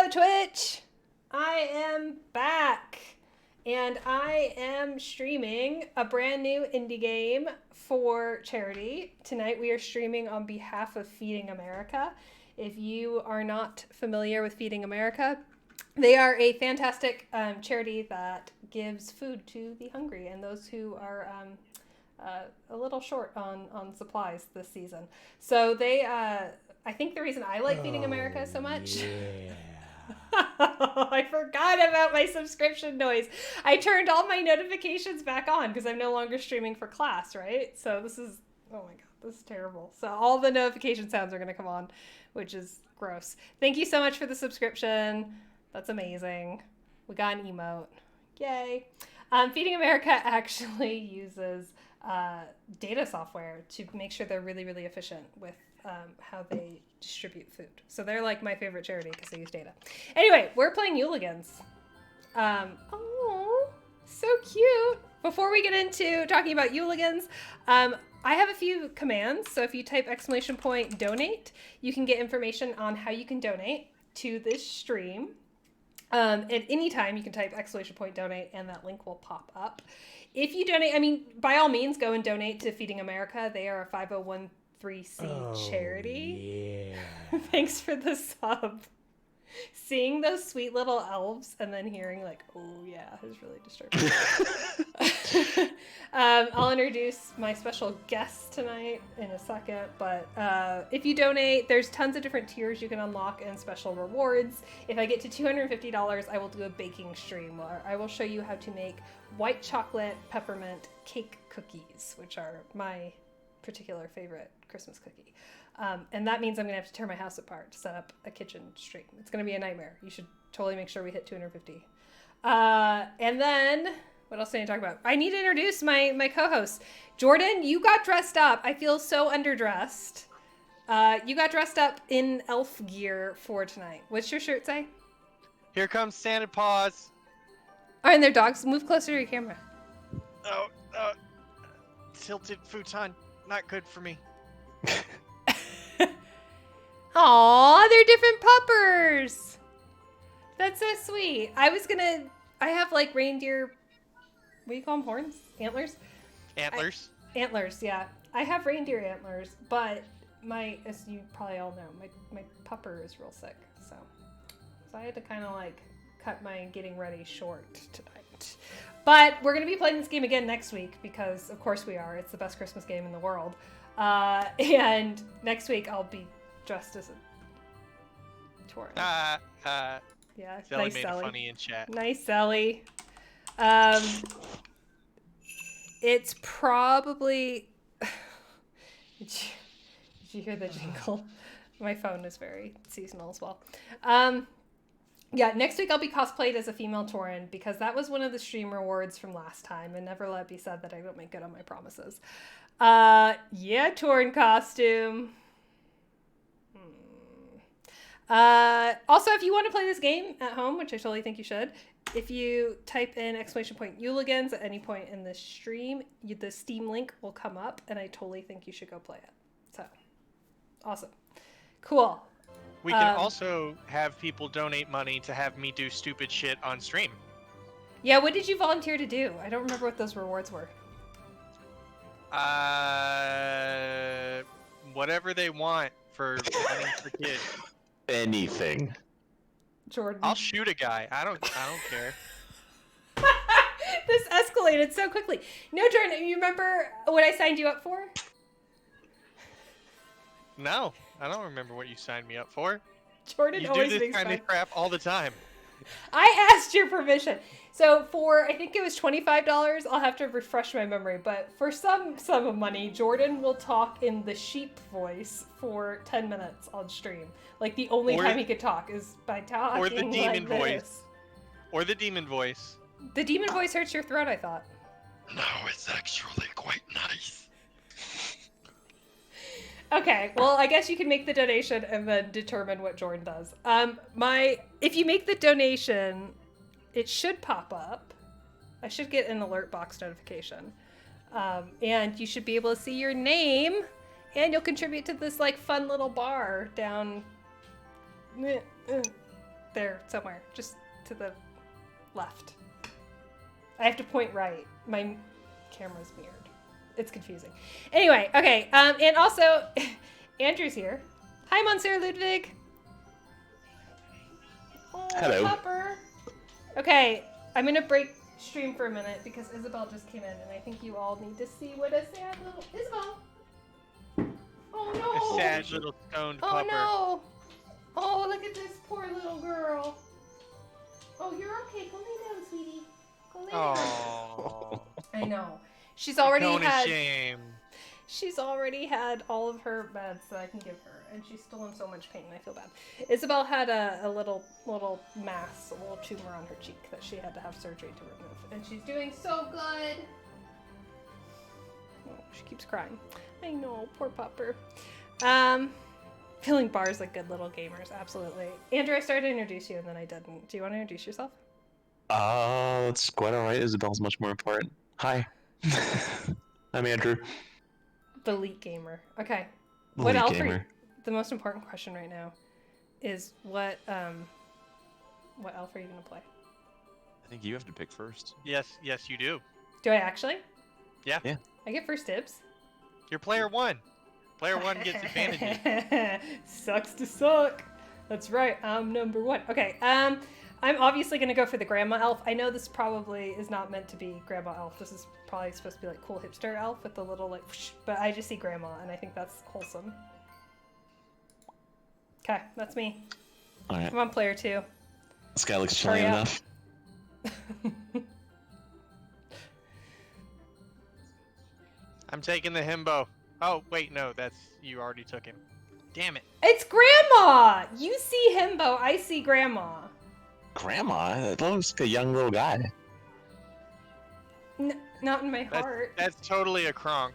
Hello, Twitch! I am back, and I am streaming a brand new indie game for charity. Tonight we are streaming on behalf of Feeding America. If you are not familiar with Feeding America, they are a fantastic charity that gives food to the hungry and those who are a little short on supplies this season. So they, I think the reason I like Feeding America so much... Yeah. I forgot about my subscription noise. I turned all my notifications back on because I'm no longer streaming for class, right? So this is, oh my god, this is terrible. So all the notification sounds are going to come on, which is gross. Thank you so much for the subscription. That's amazing. We got an emote. Yay. Feeding America actually uses data software to make sure they're really, really efficient with how they distribute food. So they're like my favorite charity because they use data. Anyway, we're playing Yuligans. Oh, so cute. Before we get into talking about Yuligans, I have a few commands. So if you type !donate, you can get information on how you can donate to this stream. At any time, you can type !donate and that link will pop up. If you donate, I mean, by all means, go and donate to Feeding America. They are a 501(c)(3) charity. Yeah. Thanks for the sub. Seeing those sweet little elves and then hearing like, oh yeah, is really disturbing. I'll introduce my special guest tonight in a second, but if you donate, there's tons of different tiers you can unlock and special rewards. If I get to $250, I will do a baking stream where I will show you how to make white chocolate peppermint cake cookies, which are my particular favorite Christmas cookie. And that means I'm going to have to tear my house apart to set up a kitchen stream. It's going to be a nightmare. You should totally make sure we hit 250. And then, what else did I talk about? I need to introduce my co-host. Jordan, you got dressed up. I feel so underdressed. You got dressed up in elf gear for tonight. What's your shirt say? Here comes Santa Paws. Oh, and their dogs. Move closer to your camera. Oh, tilted futon. Not good for me. Aw, they're different puppers. That's so sweet. I have like reindeer, what do you call them, horns? Antlers? Antlers. Antlers, yeah. I have reindeer antlers, but as you probably all know, my pupper is real sick. So I had to kind of like cut my getting ready short tonight. But we're going to be playing this game again next week because of course we are. It's the best Christmas game in the world. And next week I'll be dressed as a Tauren. Yeah, Sally nice made Sally. a funny in chat. Nice Sally. It's probably... Did you hear the jingle? My phone is very seasonal as well. Yeah, next week I'll be cosplayed as a female Tauren because that was one of the stream rewards from last time, and never let it be said that I don't make good on my promises. Yeah, Tauren costume. Also, if you want to play this game at home, which I totally think you should, if you type in !Yuligans at any point in this stream, the Steam link will come up, and I totally think you should go play it. So, awesome. Cool. We can also have people donate money to have me do stupid shit on stream. Yeah, what did you volunteer to do? I don't remember what those rewards were. Whatever they want for money for kids. Anything. Jordan. I'll shoot a guy. I don't care. This escalated so quickly. No, Jordan, you remember what I signed you up for? No, I don't remember what you signed me up for. Jordan You always do this makes kind fun. of crap all the time. I asked your permission. So for, I think it was $25, I'll have to refresh my memory, but for some sum of money, Jordan will talk in the sheep voice for 10 minutes on stream. Like the only time he could talk is by talking Or the demon like voice. this. Or the demon voice. The demon voice hurts your throat, I thought. No, it's actually quite nice. Okay, well, I guess you can make the donation and then determine what Jordan does. If you make the donation, it should pop up. I should get an alert box notification. And you should be able to see your name, and you'll contribute to this like fun little bar down there somewhere, just to the left. I have to point right. My camera's mirrored. It's confusing. Anyway, okay. And also, Andrew's here. Hi, Monsieur Ludwig. Oh, Hello. Pupper. Okay, I'm gonna break stream for a minute because Isabel just came in, and I think you all need to see what a sad little Isabel. Oh no! A sad little stoned Oh pupper. no! Oh, look at this poor little girl. Oh, you're okay. Go lay down, sweetie. Go lay down. Oh. I know. She's already had. Shame. She's already had all of her meds that I can give her, and she's still in so much pain. I feel bad. Isabel had a little mass, a little tumor on her cheek that she had to have surgery to remove, and she's doing so good. Oh, she keeps crying. I know, poor pupper. Filling bars like good little gamers, absolutely. Andrew, I started to introduce you, and then I didn't. Do you want to introduce yourself? That's quite alright. Isabel's much more important. Hi. I'm Andrew. The elite gamer. Okay. The What lead elf are you? gamer. The most important question right now is what elf are you gonna play? I think you have to pick first. Yes, you do. Do I actually? Yeah. Yeah. I get first dibs. You're player one. Player one gets advantages. Sucks to suck. That's right. I'm number one. Okay. I'm obviously gonna go for the grandma elf. I know this probably is not meant to be grandma elf. This is probably supposed to be like cool hipster elf with the little like whoosh, but I just see grandma and I think that's wholesome. Okay, that's me. Alright. Come on, player two. This guy looks Hurry chilly up. enough. I'm taking the himbo. Oh, wait, no, you already took him. Damn it. It's grandma! You see himbo, I see grandma. Grandma? That looks like a young little guy. Not in my heart. That's totally a cronk.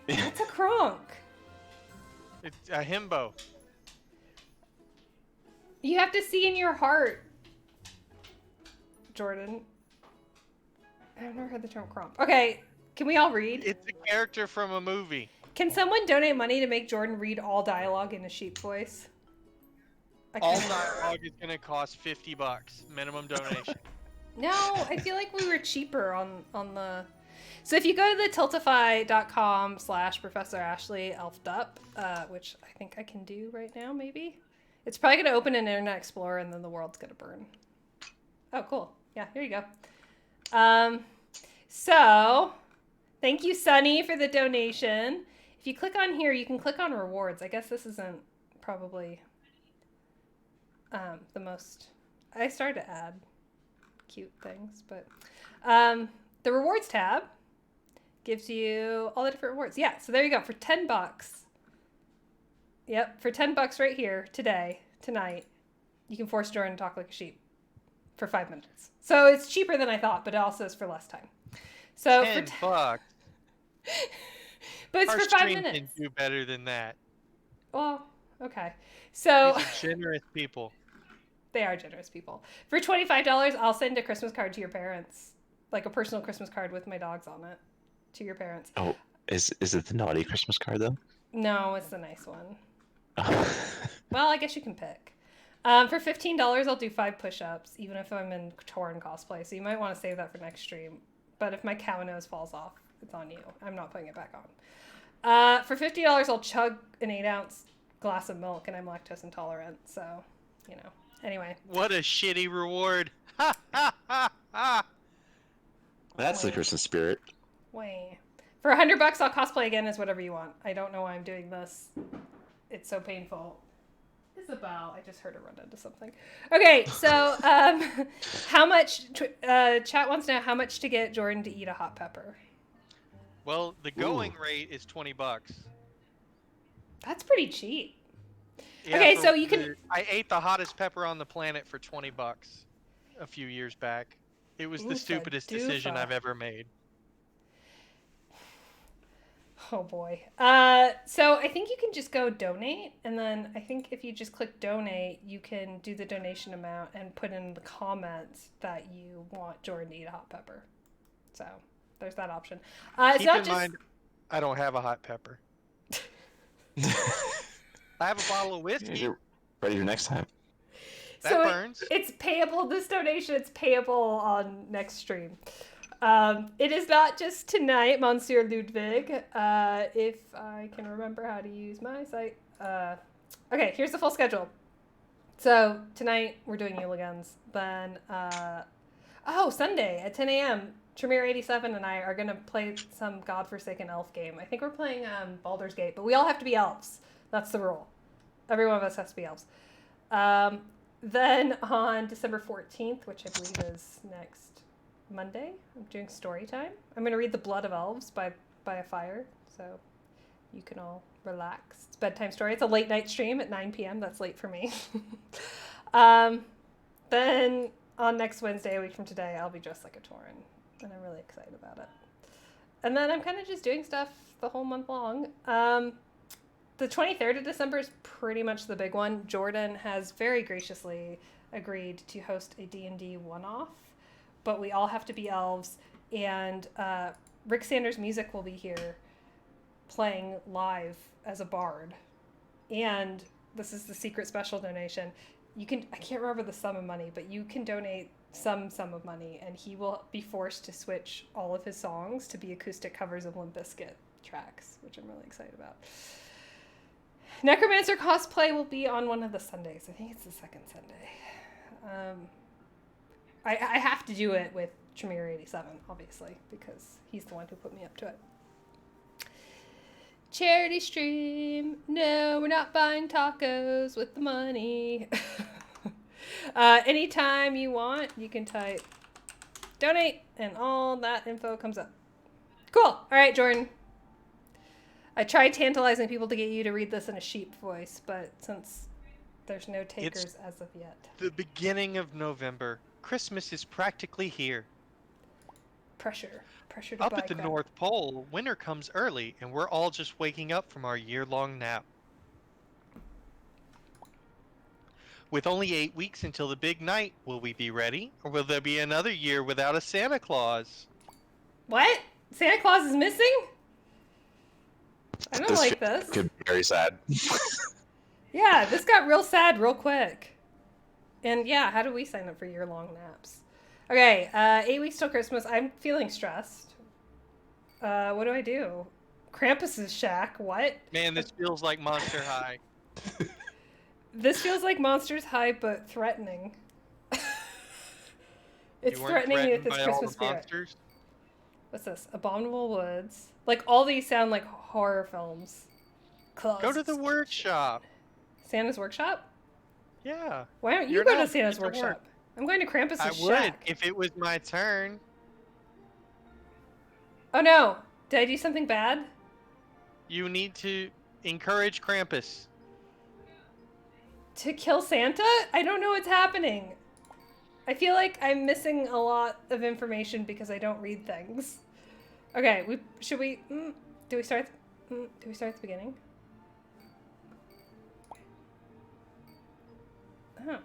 That's a cronk. It's a himbo. You have to see in your heart, Jordan. I've never heard the term cronk. Okay, can we all read? It's a character from a movie. Can someone donate money to make Jordan read all dialogue in a sheep voice? All dialogue is gonna cost $50. Minimum donation. No, I feel like we were cheaper on the... So if you go to the tiltify.com/Professor Ashley elfed up, which I think I can do right now, maybe? It's probably going to open an Internet Explorer and then the world's going to burn. Oh, cool. Yeah, here you go. So, thank you, Sunny, for the donation. If you click on here, you can click on rewards. I guess this isn't probably the most... I started to add cute things, but the rewards tab gives you all the different rewards. Yeah, so there you go. For $10. Yep, for $10 right here, tonight, you can force Jordan to talk like a sheep for 5 minutes. So it's cheaper than I thought, but it also is for less time. So $10. But it's Our for 5 stream minutes. can do better than that. Well, okay. So These are generous people. they are generous people. For $25, I'll send a Christmas card to your parents, like a personal Christmas card with my dogs on it, to your parents. Oh, is it the naughty Christmas card though? No, it's the nice one. Well, I guess you can pick. For $15, I'll do 5 push-ups, even if I'm in Torin cosplay. So you might want to save that for next stream. But if my cow nose falls off, it's on you. I'm not putting it back on. For $50, I'll chug an 8-ounce glass of milk, and I'm lactose intolerant. So, you know. Anyway. What a shitty reward. Ha ha ha ha. That's the Christmas spirit. Wait. For $100, I'll cosplay again as whatever you want. I don't know why I'm doing this. It's so painful. Isabel, I just heard her run into something. Okay, so how much? Chat wants to know how much to get Jordan to eat a hot pepper. Well, the going rate is $20. That's pretty cheap. Yeah, Okay, for so you can- I ate the hottest pepper on the planet for $20 a few years back. It was the Oofa stupidest decision doofa. I've ever made. Oh boy. So I think you can just go donate, and then I think if you just click donate, you can do the donation amount and put in the comments that you want Jordan to eat a hot pepper. So there's that option. It's Keep not in just... mind, I don't have a hot pepper. I have a bottle of whiskey. You're ready for next time. That So burns. it's payable. This donation, it's payable on next stream. It is not just tonight, Monsieur Ludwig. If I can remember how to use my site. Okay, here's the full schedule. So tonight we're doing Yuligans. Then, Sunday at 10 a.m. Tremere87 and I are gonna play some godforsaken elf game. I think we're playing Baldur's Gate, but we all have to be elves. That's the rule. Every one of us has to be elves. Then on December 14th, which I believe is next Monday, I'm doing story time. I'm gonna read The Blood of Elves by a fire, so you can all relax. It's a bedtime story. It's a late night stream at 9 p.m. That's late for me. Then on next Wednesday, a week from today, I'll be dressed like a Tauren, and I'm really excited about it. And then I'm kind of just doing stuff the whole month long. The 23rd of December is pretty much the big one. Jordan has very graciously agreed to host a D&D one-off, but we all have to be elves, and Rick Sanders Music will be here playing live as a bard. And this is the secret special donation. I can't remember the sum of money, but you can donate some sum of money, and he will be forced to switch all of his songs to be acoustic covers of Limp Bizkit tracks, which I'm really excited about. Necromancer cosplay will be on one of the Sundays. I think it's the second Sunday. I have to do it with Tremere87, obviously, because he's the one who put me up to it. Charity stream. No, we're not buying tacos with the money. Anytime you want, you can type donate, and all that info comes up. Cool. All right, Jordan. I tried tantalizing people to get you to read this in a sheep voice, but since there's no takers as of yet. The beginning of November. Christmas is practically here. Pressure to Up buy at the crap. North Pole, winter comes early, and we're all just waking up from our year-long nap. With only 8 weeks until the big night, will we be ready, or will there be another year without a Santa Claus? What? Santa Claus is missing? I don't This like this. could be very sad. Yeah, this got real sad real quick. And yeah, how do we sign up for year-long naps? Okay, 8 weeks till Christmas. I'm feeling stressed. What do I do? Krampus's shack. What? Man, this feels like Monster High. This feels like Monsters High, but threatening. It's You weren't threatening me with threatened its by all Christmas the spirit. monsters? What's this? Abominable Woods. Like, all these sound like horror films. Closed. Go to the workshop. Santa's Workshop? Yeah. Why don't you You're go to not Santa's fit to work. Workshop? I'm going to Krampus's I would shack. if it was my turn. Oh no! Did I do something bad? You need to encourage Krampus. To kill Santa? I don't know what's happening. I feel like I'm missing a lot of information because I don't read things. Okay, do we start at the beginning? Oh.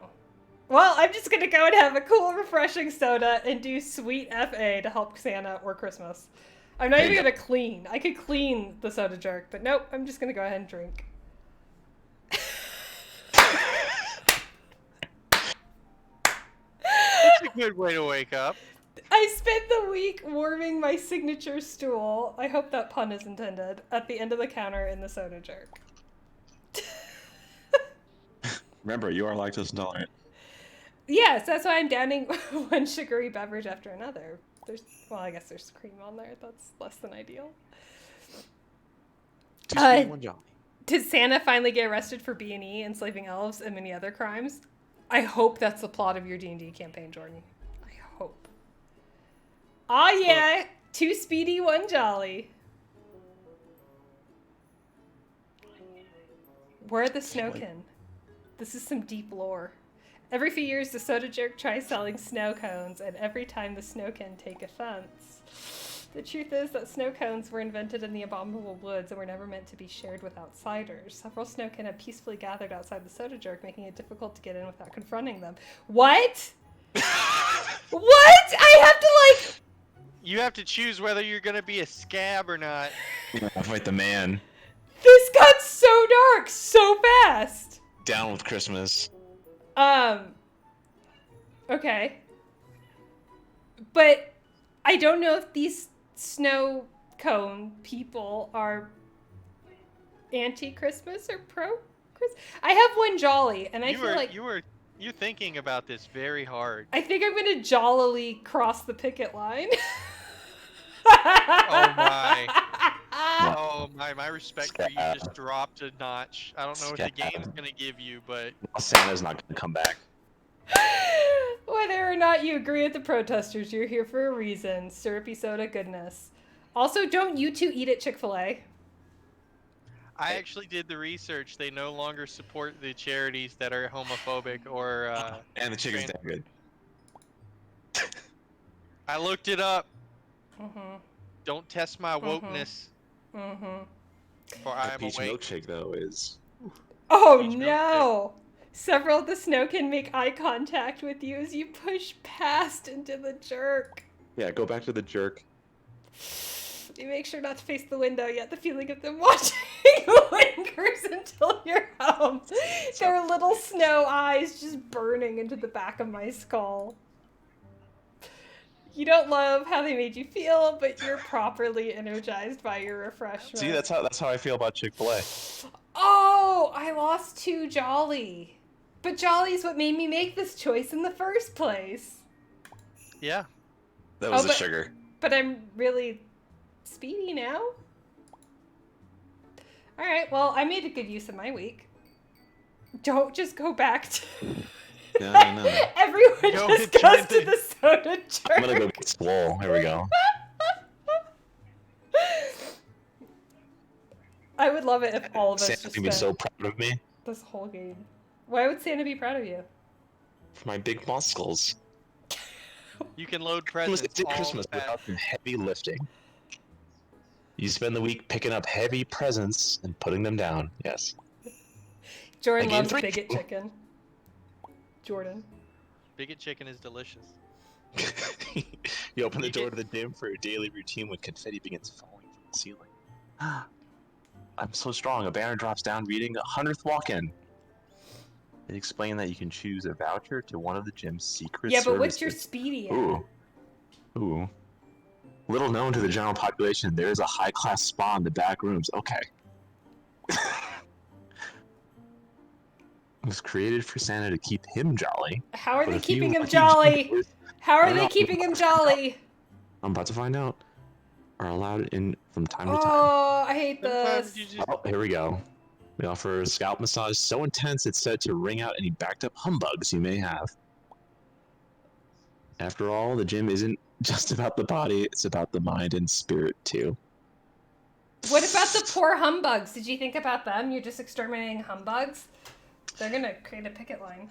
Well, I'm just gonna go and have a cool, refreshing soda and do sweet FA to help Santa or Christmas. I'm not even gonna clean. I could clean the soda jerk, but nope, I'm just gonna go ahead and drink. That's a good way to wake up. I spent the week warming my signature stool, I hope that pun is intended, at the end of the counter in the soda jerk. Remember, you are lactose intolerant. Yes, that's why I'm downing one sugary beverage after another. I guess there's cream on there. That's less than ideal. Two sweet, one jolly. Did Santa finally get arrested for B&E, enslaving elves, and many other crimes? I hope that's the plot of your D&D campaign, Jordan. I hope. Ah, yeah! Two speedy, one jolly. We're the Snowkin. This is some deep lore. Every few years, the soda jerk tries selling snow cones, and every time the Snowkin take offense. The truth is that snow cones were invented in the abominable woods and were never meant to be shared with outsiders. Several Snowkin have peacefully gathered outside the soda jerk, making it difficult to get in without confronting them. What? What? I have to, You have to choose whether you're gonna be a scab or not. Fight the man. This got so dark so fast! Down with Christmas. Okay. But I don't know if these snow cone people are anti-Christmas or pro-Christmas. I have one jolly, and I feel like you're thinking about this very hard. I think I'm going to jollily cross the picket line. Oh my. Oh my respect for you just dropped a notch. I don't know what the game's gonna give you, but Santa's not gonna come back. Whether or not you agree with the protesters, you're here for a reason. Syrupy soda goodness. Also, don't you two eat at Chick-fil-A? I actually did the research. They no longer support the charities that are homophobic or And the chicken's damn good. I looked it up. Mm-hmm. Don't test my wokeness. Mm-hmm. For I am Peach awake. milkshake though is. Oh Peach no! Several of the snow can make eye contact with you as you push past into the jerk. Yeah, go back to the jerk. You make sure not to face the window, yet the feeling of them watching lingers until you're home. Their little snow eyes just burning into the back of my skull. You don't love how they made you feel, but you're properly energized by your refreshment. See, that's how I feel about Chick-fil-A. Oh, I lost 2 Jolly. But Jolly's what made me make this choice in the first place. Yeah. That was Oh, the but- sugar. But I'm really speedy now. Alright, well, I made a good use of my week. Don't just go back to... No. Everyone Go just get goes to Trinity. the soda jerk. I'm gonna go get swole. Here we go. I would love it if all of us Santa's just gonna be spent so proud of me this whole game. Why would Santa be proud of you? for my big muscles. You can load Christmas, presents. it's all Christmas the without some heavy lifting. You spend the week picking up heavy presents and putting them down. Yes. Jordan I gained loves 3. bigot chicken. Jordan. Bigot chicken is delicious. You open the door to the gym for your daily routine when confetti begins falling from the ceiling. I'm so strong. A banner drops down reading 100th walk-in. They explain that you can choose a voucher to one of the gym's secret Yeah, but what's your services. speedy at? Ooh. Little known to the general population, there is a high-class spa in the back rooms. Okay. It was created for Santa to keep him jolly. How are but they a few keeping him lucky jolly? Gym goers, How I are don't they know. keeping him jolly? I'm about to find out, are allowed in from time to time. Oh, I hate Sometimes this. you just Oh, here we go. We offer a scalp massage so intense it's said to wring out any backed up humbugs you may have. After all, the gym isn't just about the body, it's about the mind and spirit too. What about the poor humbugs? Did you think about them? You're just exterminating humbugs? They're gonna create a picket line.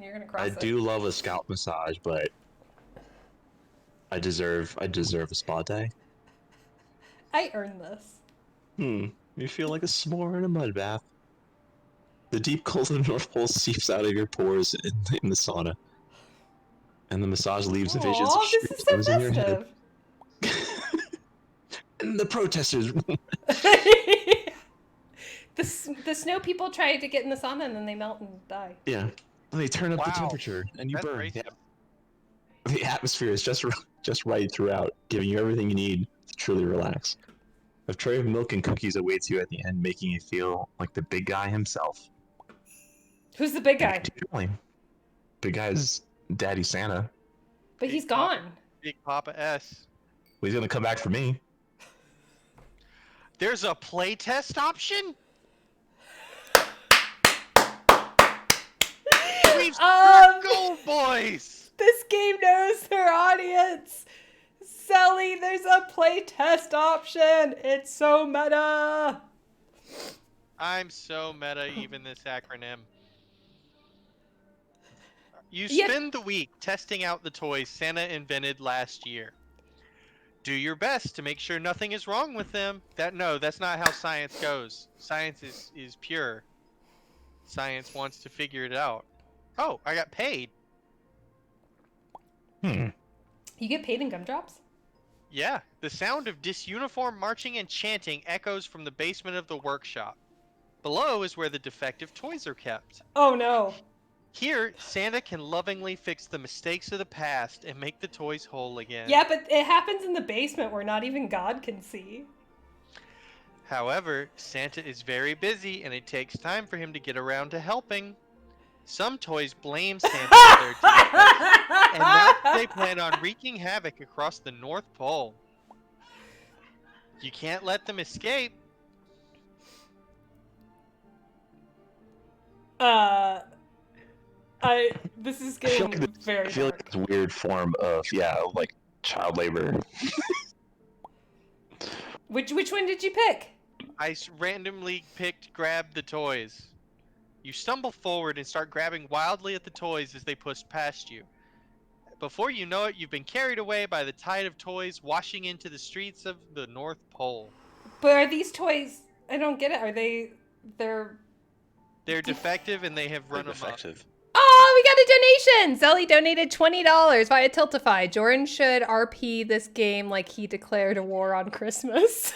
You're gonna cross I it. do love a scalp massage, but I deserve a spa day. I earned this. You feel like a s'more in a mud bath. The deep cold of the North Pole seeps out of your pores in the sauna. And the massage leaves visions of Aw, this street is so signs in your head. festive. And the protesters. The snow people try to get in the sauna and then they melt and die. Yeah. And they turn up the Wow. temperature and you That's burn. crazy. Yeah. The atmosphere is just right throughout, giving you everything you need to truly relax. A tray of milk and cookies awaits you at the end, making you feel like the big guy himself. Who's the big guy? Big guy is Daddy Santa. But Big he's Papa. gone. Big Papa S. Well, he's gonna come back for me. There's a playtest option? We've gold boys! This game knows their audience. Sally, there's a playtest option. It's so meta. I'm so meta, even this acronym. You Yeah. spend the week testing out the toys Santa invented last year. Do your best to make sure nothing is wrong with them. That's not how science goes. Science is pure. Science wants to figure it out. Oh, I got paid. You get paid in gumdrops? Yeah, the sound of disuniform marching and chanting echoes from the basement of the workshop. Below is where the defective toys are kept. Oh no. Here, Santa can lovingly fix the mistakes of the past and make the toys whole again. Yeah, but it happens in the basement where not even God can see. However, Santa is very busy and it takes time for him to get around to helping. Some toys blame Santa for their defects, and now they plan on wreaking havoc across the North Pole. You can't let them escape. This is I feel getting like very I feel like dark. it's a weird form of like child labor. Which one did you pick? I randomly picked grab the toys. You stumble forward and start grabbing wildly at the toys as they push past you. Before you know it, you've been carried away by the tide of toys washing into the streets of the North Pole. But are these toys? I don't get it. Are they? They're defective and they have They're run amok. defective. Oh, we got a donation! Zelly donated $20 via Tiltify. Jordan should RP this game like he declared a war on Christmas.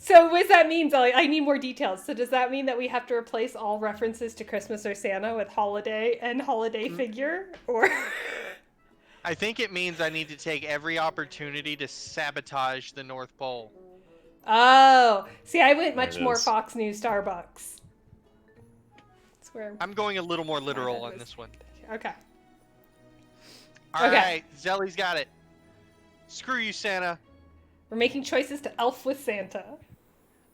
So what does that mean, Zelly? I need more details. So does that mean that we have to replace all references to Christmas or Santa with holiday and holiday figure? Or I think it means I need to take every opportunity to sabotage the North Pole. Oh, see, I went There much it more is. Fox News Starbucks. That's where. I'm going a little more literal head on was- this one. Okay. Alright, Okay. Zelly's got it. Screw you, Santa. We're making choices to elf with Santa,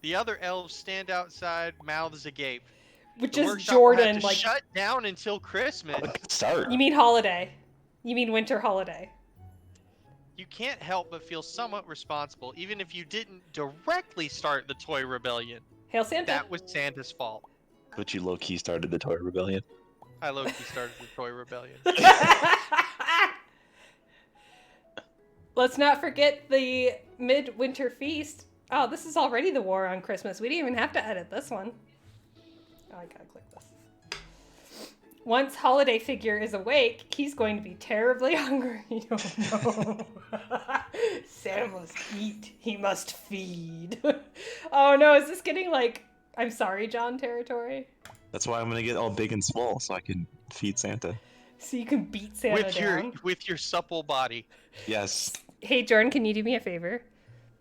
The other elves stand outside, mouths agape. which The is workshop will have Jordan. to Like, shut down until Christmas. Good start. you mean holiday? You mean winter holiday? You can't help but feel somewhat responsible, even if you didn't directly start the toy rebellion. Hail Santa! That was Santa's fault. But you low key started the toy rebellion. I low-key started the toy rebellion. Let's not forget the midwinter feast. Oh, this is already the war on Christmas. We didn't even have to edit this one. Oh, I gotta click this. Once holiday figure is awake, he's going to be terribly hungry. Oh no. Santa must eat. He must feed. Oh no, is this getting like I'm sorry, John territory? That's why I'm gonna get all big and small so I can feed Santa. So you can beat Santa down. with your supple body. Yes. Hey Jordan, can you do me a favor?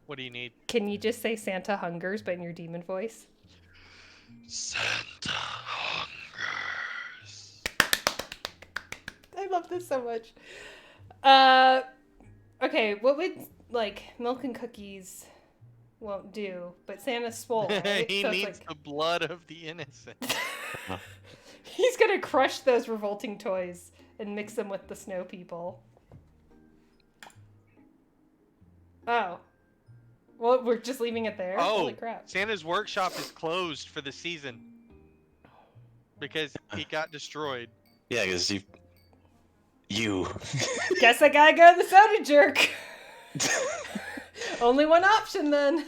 What do you need? Can you just say Santa hungers but in your demon voice? Santa hungers. I love this so much. Okay, what would like milk and cookies won't do, but Santa's swole, right? He So it's needs like, the blood of the innocent. he's gonna crush those revolting toys and mix them with the snow people. Oh. Well, we're just leaving it there? Oh, Holy crap. Santa's workshop is closed for the season because it got destroyed. Yeah, because you. Guess I gotta go to the soda jerk. Only one option then.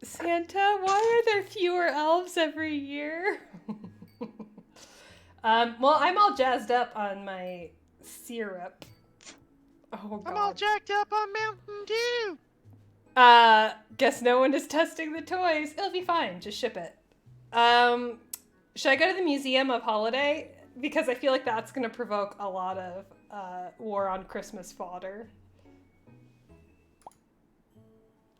Santa, why are there fewer elves every year? Well, I'm all jazzed up on my syrup. Oh god. I'm all jacked up on Mountain Dew. Guess no one is testing the toys. It'll be fine. Just ship it. Should I go to the Museum of Holiday? Because I feel like that's going to provoke a lot of war on Christmas fodder.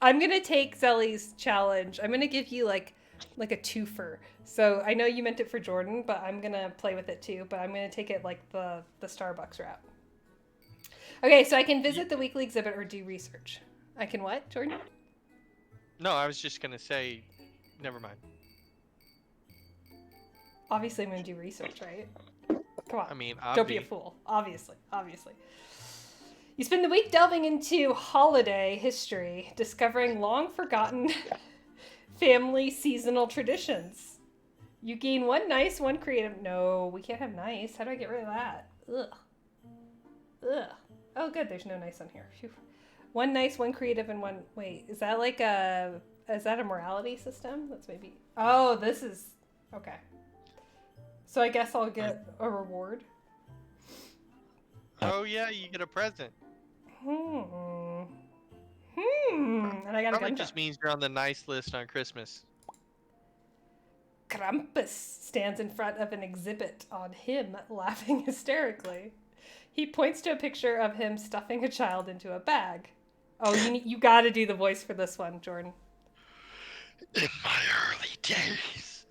I'm going to take Zelly's challenge. I'm going to give you like a twofer. So I know you meant it for Jordan, but I'm going to play with it too. But I'm going to take it like the Starbucks route. Okay, so I can visit the weekly exhibit or do research. I can what, Jordan? No, I was just gonna say, never mind. Obviously, I'm going to do research, right? Come on. I mean, Don't be a fool. Obviously. You spend the week delving into holiday history, discovering long-forgotten family seasonal traditions. You gain one nice, one creative... No, we can't have nice. How do I get rid of that? Ugh. Oh, good. There's no nice on here. Phew. One nice, one creative, and one... Wait, is that like a... Is that a morality system? That's maybe... Oh, this is... Okay. So I guess I'll get a reward. Oh yeah, you get a present. And I got a Probably gumdrop. just means you're on the nice list on Christmas. Krampus stands in front of an exhibit on him, laughing hysterically. He points to a picture of him stuffing a child into a bag. Oh, you gotta do the voice for this one, Jordan. In my early days,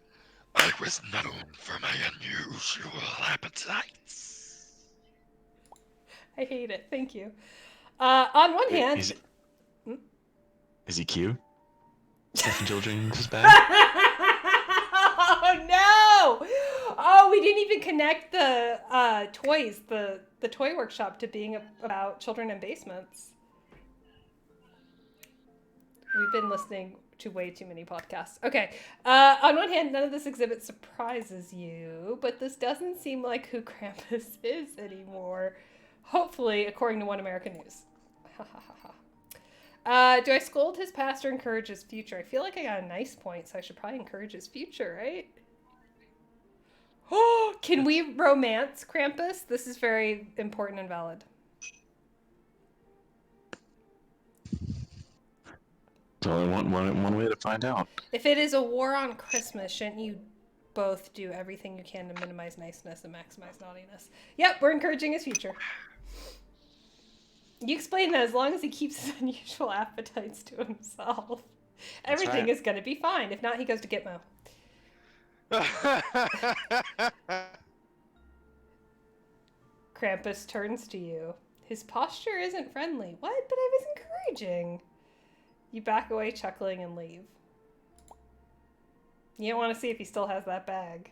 I was known for my unusual appetites. I hate it. Thank you. On one hand... Is he cute? Stuffing children in his bag? Oh, no! Oh, we didn't even connect the toys, the toy workshop, to being about children in basements. We've been listening to way too many podcasts. Okay. On one hand, none of this exhibit surprises you, but this doesn't seem like who Krampus is anymore. Hopefully, according to One American News. Do I scold his past or encourage his future? I feel like I got a nice point, so I should probably encourage his future, right? Oh, can we romance Krampus? This is very important and valid. There's only one way to find out. If it is a war on Christmas, shouldn't you both do everything you can to minimize niceness and maximize naughtiness? Yep, we're encouraging his future. You explain that as long as he keeps his unusual appetites to himself, everything is going to be fine. If not, he goes to Gitmo. Krampus turns to you. His posture isn't friendly. What? But I was encouraging. You back away, chuckling, and leave. You don't want to see if he still has that bag.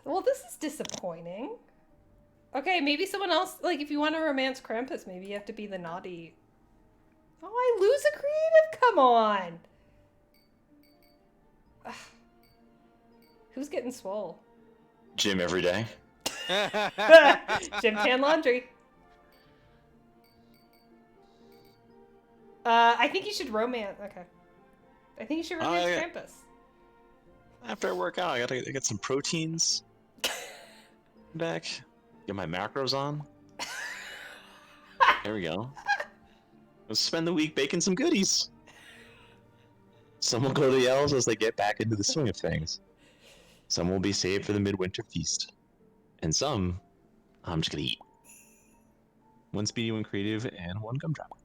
Well, this is disappointing. Okay, maybe someone else, like, if you want to romance Krampus, maybe you have to be the naughty. Oh, I lose a creative? Come on! Ugh. Who's getting swole? Jim every day. Jim can laundry. I think you should romance. Okay. I think you should romance Krampus. After I work out, I gotta get some proteins back. Get my macros on. There we go. Let's spend the week baking some goodies. Some will go to the elves as they get back into the swing of things. Some will be saved for the midwinter feast. And some, I'm just gonna eat. One speedy, one creative, and one gumdrop.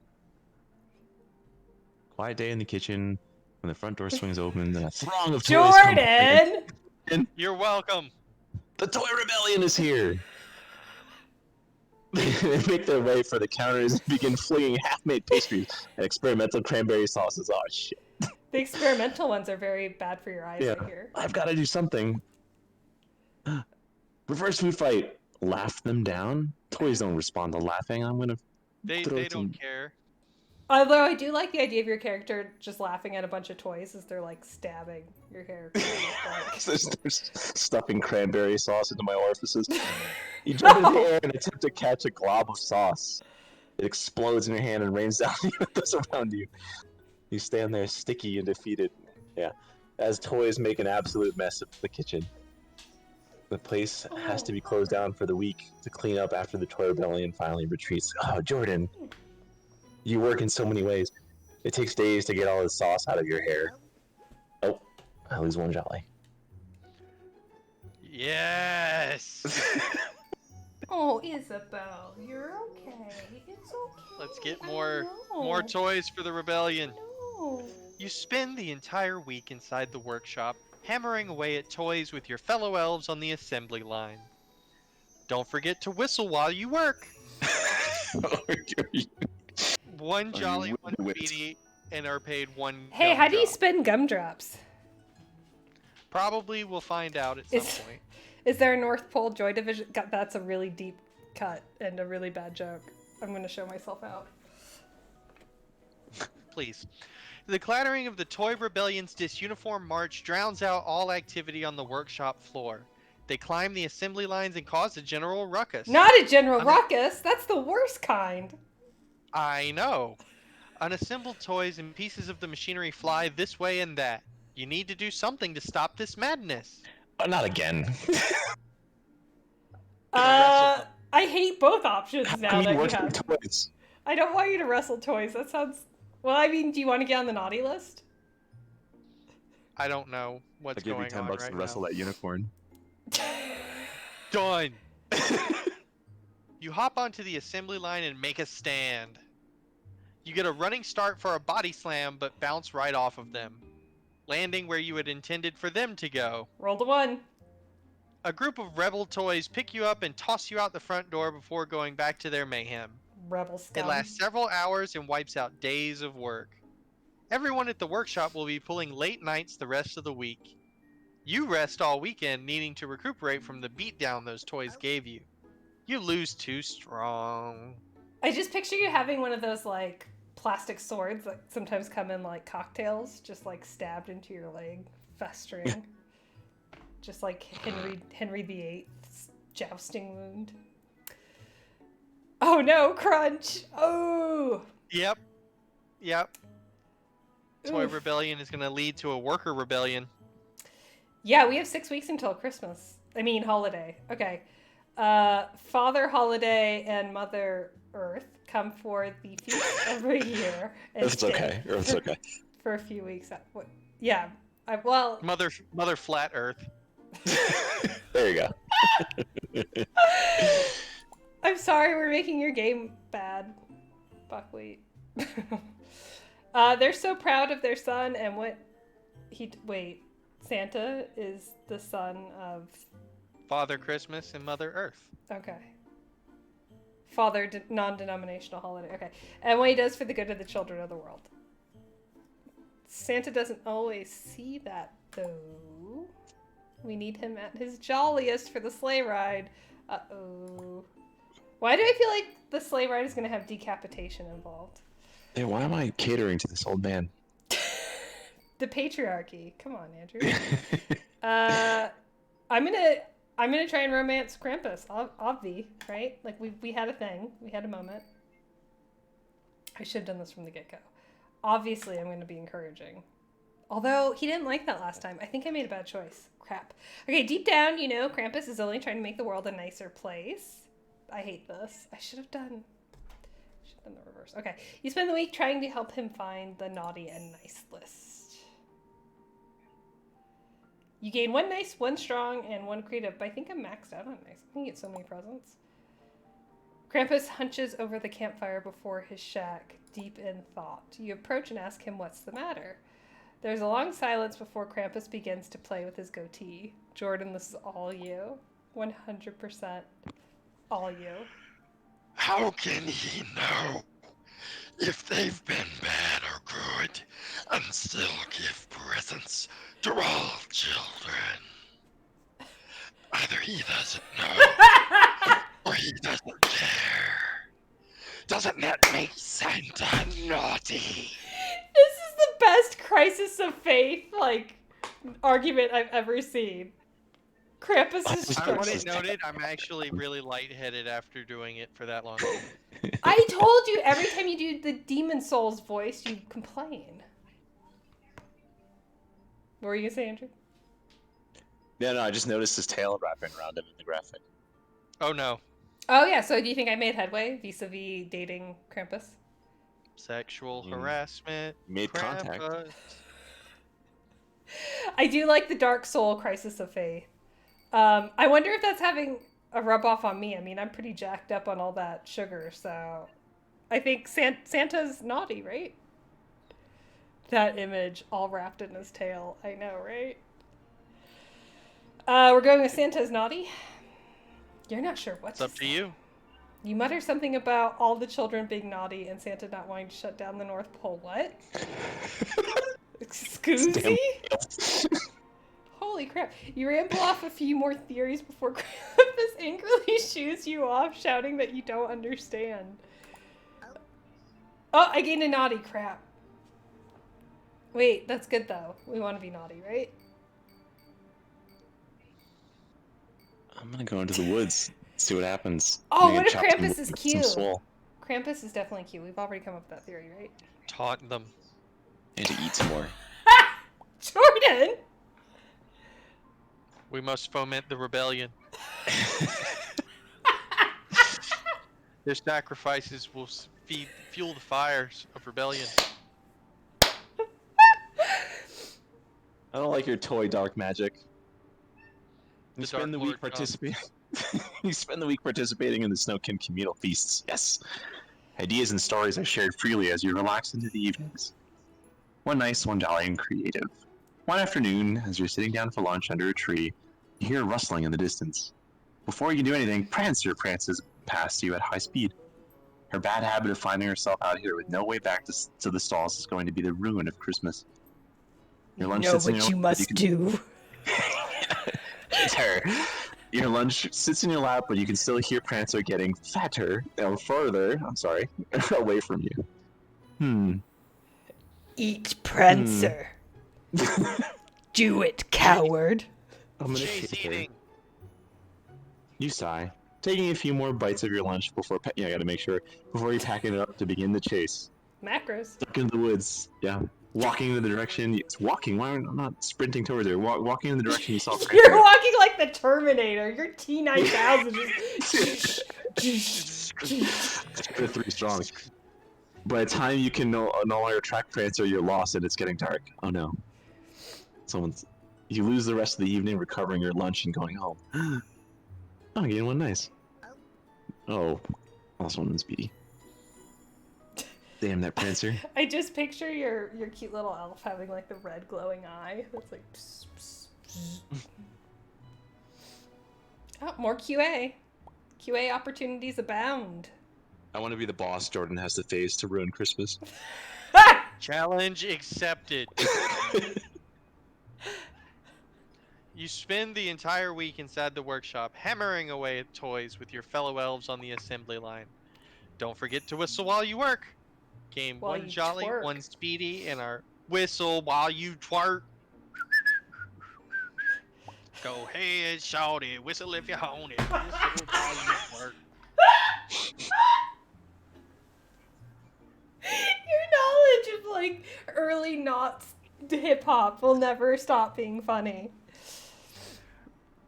Quiet day in the kitchen. When the front door swings open, then a throng of toys come. Jordan! You're welcome. The Toy Rebellion is here! They make their way for the counters and begin flinging half-made pastries and experimental cranberry sauces. Oh, shit. The experimental ones are very bad for your eyes right here. I've got to do something. Reverse food fight. Laugh them down? Toys don't respond to laughing. I'm gonna They don't care. Although I do like the idea of your character just laughing at a bunch of toys as they're like stabbing your character. They're stuffing cranberry sauce into my orifices. You jump in the air and attempt to catch a glob of sauce. It explodes in your hand and rains down on those around you. You stand there sticky and defeated. Yeah. As toys make an absolute mess of the kitchen. The place has to be closed down for the week to clean up after the Toy Rebellion finally retreats. Oh, Jordan. You work in so many ways. It takes days to get all the sauce out of your hair. Oh, I lose one jolly. Yes. Oh, Isabel, you're okay. It's okay. Let's get more toys for the rebellion. No. You spend the entire week inside the workshop, hammering away at toys with your fellow elves on the assembly line. Don't forget to whistle while you work. One jolly, one speedy, and are paid one. Hey, how do you gumdrop. spend gumdrops? Probably we'll find out at some point. Is there a North Pole Joy Division? God, that's a really deep cut and a really bad joke. I'm going to show myself out. Please. The clattering of the Toy Rebellion's disuniform march drowns out all activity on the workshop floor. They climb the assembly lines and cause a general ruckus. Not a general ruckus. That's the worst kind. I know. Unassembled toys and pieces of the machinery fly this way and that. You need to do something to stop this madness. Not again. I hate both options now that you have. Toys? I don't want you to wrestle toys. That sounds... Well, I mean, do you want to get on the naughty list? I don't know what's I'll give you going on $10 right to wrestle now. that unicorn. Done. You hop onto the assembly line and make a stand. You get a running start for a body slam, but bounce right off of them, landing where you had intended for them to go. Roll the 1. A group of rebel toys pick you up and toss you out the front door before going back to their mayhem. Rebel scum. It lasts several hours and wipes out days of work. Everyone at the workshop will be pulling late nights the rest of the week. You rest all weekend, needing to recuperate from the beatdown those toys gave you. You lose too strong. I just picture you having one of those, like, plastic swords that sometimes come in, like, cocktails, just, like, stabbed into your leg, festering. Just like Henry VIII's jousting wound. Oh no, crunch! Oh! Yep. Toy Oof. rebellion is going to lead to a worker rebellion. Yeah, we have 6 weeks until Christmas. I mean, holiday. Okay. Father Holiday and Mother Earth come for the feast every year. And Earth's okay. Earth's okay. For a few weeks. Yeah. Well... Mother Flat Earth. There you go. I'm sorry, we're making your game bad, Buckwheat. They're so proud of their son and what wait, Santa is the son of... Father Christmas and Mother Earth. Okay. Father non-denominational holiday. Okay. And what he does for the good of the children of the world. Santa doesn't always see that, though. We need him at his jolliest for the sleigh ride. Uh-oh. Why do I feel like the sleigh ride is going to have decapitation involved? Hey, why am I catering to this old man? The patriarchy. Come on, Andrew. I'm gonna try and romance Krampus. Obvi, right? Like we had a thing. We had a moment. I should have done this from the get-go. Obviously, I'm going to be encouraging. Although, he didn't like that last time. I think I made a bad choice. Crap. Okay, deep down, you know, Krampus is only trying to make the world a nicer place. I hate this. I should have done the reverse. Okay, you spend the week trying to help him find the naughty and nice list. You gain 1 nice, 1 strong, and 1 creative, but I think I'm maxed out on nice. I can get so many presents. Krampus hunches over the campfire before his shack, deep in thought. You approach and ask him what's the matter. There's a long silence before Krampus begins to play with his goatee. Jordan, this is all you. 100% all you. How can he know if they've been bad or good and still give presents to all children? Either he doesn't know or he doesn't care. Doesn't that make Santa naughty? This is the best crisis of faith, like, argument I've ever seen. Krampus is I want struggling. it noted, I'm actually really lightheaded after doing it for that long. I told you, every time you do the Demon Souls voice, you complain. What were you gonna say, Andrew? No, I just noticed his tail wrapping around him in the graphic. Oh no. Oh yeah, so do you think I made headway vis-a-vis dating Krampus? Sexual harassment. Made contact. Krampus. I do like the Dark Soul crisis of faith. I wonder if that's having a rub off on me. I mean, I'm pretty jacked up on all that sugar, so I think Santa's naughty, right? That image all wrapped in his tail. I know, right? We're going with Santa's naughty. You're not sure what It's up to you. You mutter something about all the children being naughty and Santa not wanting to shut down the North Pole. What? Excuse me? Holy crap. You ramble off a few more theories before Krampus angrily shoos you off, shouting that you don't understand. Oh, I gained a naughty. Crap. Wait, that's good though. We want to be naughty, right? I'm gonna go into the woods, see what happens. Oh, I'm what gonna if chop Krampus some- is some cute? swole. Krampus is definitely cute. We've already come up with that theory, right? Taunt them. I need to eat some more. Jordan! We must foment the rebellion. Their sacrifices will fuel the fires of rebellion. I don't like your toy dark magic. You The spend Dark the Lord week comes. participating. You spend the week participating in the Snowkin communal feasts. Yes. Ideas and stories are shared freely as you relax into the evenings. One nice, one jolly, and creative. One afternoon, as you're sitting down for lunch under a tree, you hear a rustling in the distance. Before you can do anything, Prancer prances past you at high speed. Her bad habit of finding herself out here with no way back to the stalls is going to be the ruin of Christmas. Your lunch know sits in what your you lap, but must do. It's her. Your lunch sits in your lap, but you can still hear Prancer getting fatter or further. I'm sorry, away from you. Eat Prancer. Do it, coward. I'm gonna Chase chase her. eating. You sigh, taking a few more bites of your lunch before. Yeah, I gotta make sure before you packing it up to begin the chase. Macros. Stuck in the woods. Yeah. Walking in the direction. It's walking. Why am I not sprinting towards her? Walking in the direction you saw. You're walking like the Terminator. You're T-9000. Just... They're 3 strong. By the time you can no longer track Prancer, you're lost and it's getting dark. Oh no. You lose the rest of the evening recovering your lunch and going home. Oh, I'm getting one nice. Oh, lost one in Speedy. Damn that Prancer. I just picture your cute little elf having like the red glowing eye. That's like. Pss, pss, pss. Oh, more QA. QA opportunities abound. I want to be the boss Jordan has to face to ruin Christmas. Challenge accepted. You spend the entire week inside the workshop, hammering away at toys with your fellow elves on the assembly line. Don't forget to whistle while you work. Game While one you jolly, twerk. one speedy, and our whistle while you twerk. Go ahead, shorty, whistle if you own it. Whistle while you twerk. Your knowledge of like early knots hip hop will never stop being funny.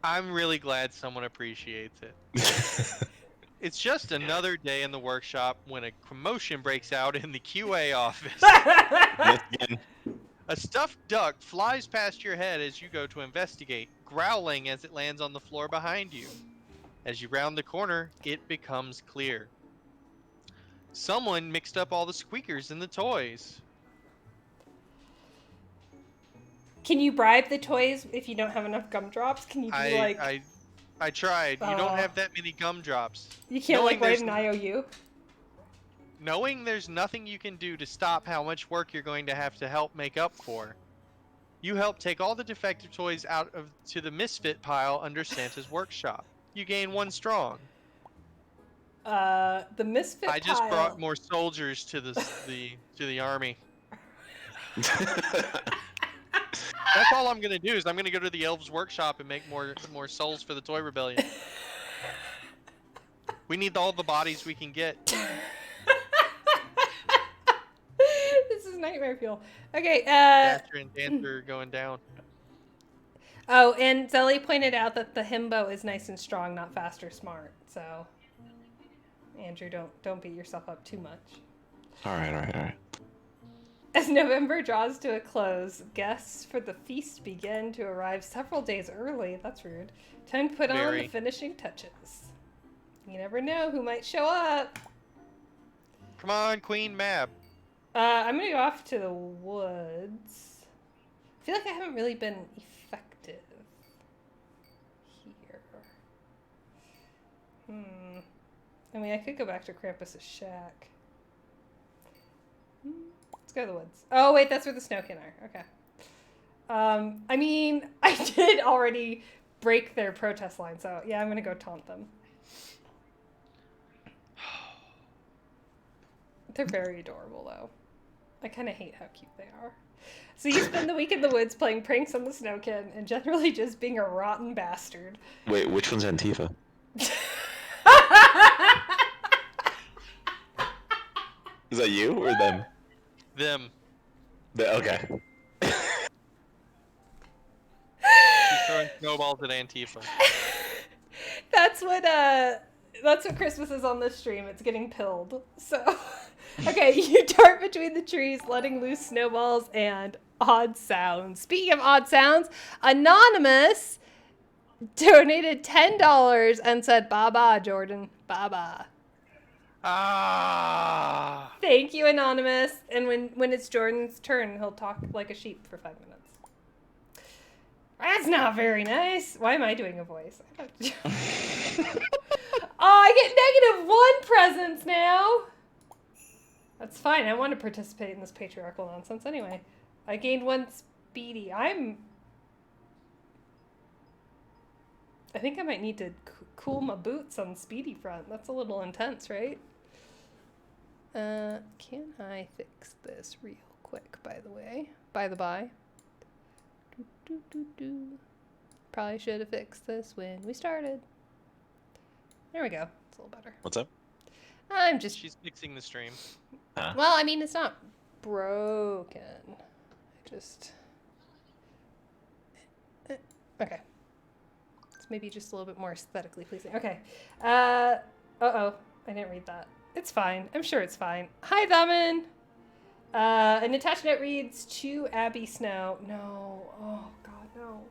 I'm really glad someone appreciates it. It's just another day in the workshop when a commotion breaks out in the QA office. Again. A stuffed duck flies past your head as you go to investigate, growling as it lands on the floor behind you. As you round the corner, it becomes clear. Someone mixed up all the squeakers in the toys. Can you bribe the toys if you don't have enough gumdrops? Can you do I tried. You don't Oh. have that many gumdrops. you can't like knowing write there's an IOU? Knowing there's nothing you can do to stop how much work you're going to have to help make up for, you help take all the defective toys out to the misfit pile under Santa's workshop. You gain 1 strong. The misfit I just pile. brought more soldiers to the army. That's all I'm gonna do is I'm gonna go to the elves' workshop and make more souls for the toy rebellion. We need all the bodies we can get. This is nightmare fuel. Okay, Dasher and Dancer going down. oh, and Zelly pointed out that the himbo is nice and strong, not fast or smart. So, Andrew, don't beat yourself up too much. All right. As November draws to a close, guests for the feast begin to arrive several days early. That's rude. Time to put on the Very. finishing touches. You never know who might show up. Come on, Queen Mab. I'm gonna go off to the woods. I feel like I haven't really been effective here. I mean, I could go back to Krampus's shack. Let's go to the woods. Oh, wait, that's where the Snowkin are. Okay. I mean, I did already break their protest line, so yeah, I'm gonna go taunt them. They're very adorable, though. I kind of hate how cute they are. So you spend the week in the woods playing pranks on the Snowkin and generally just being a rotten bastard. Wait, which one's Antifa? Is that you or them? Them. Okay. She's throwing snowballs at Antifa. That's what That's what Christmas is on this stream. It's getting pilled. So, okay, you dart between the trees, letting loose snowballs and odd sounds. Speaking of odd sounds, Anonymous donated $10 and said, "Baba, Jordan, Baba." Ah. Thank you, Anonymous. And when it's Jordan's turn, he'll talk like a sheep for 5 minutes. That's not very nice. Why am I doing a voice? Oh, I get -1 presents now. That's fine. I want to participate in this patriarchal nonsense anyway. I gained 1 speedy. I think I might need to cool my boots on speedy front. That's a little intense, right? Can I fix this real quick, by the way? By the by. Probably should have fixed this when we started. There we go. It's a little better. What's up? I'm just... She's fixing the stream. Well, I mean, it's not broken. I just... Okay. It's maybe just a little bit more aesthetically pleasing. Okay. Uh-oh. I didn't read that. It's fine. I'm sure it's fine. Hi, Thaman! An attached note reads, "To Abby Snow." No. Oh, God, no.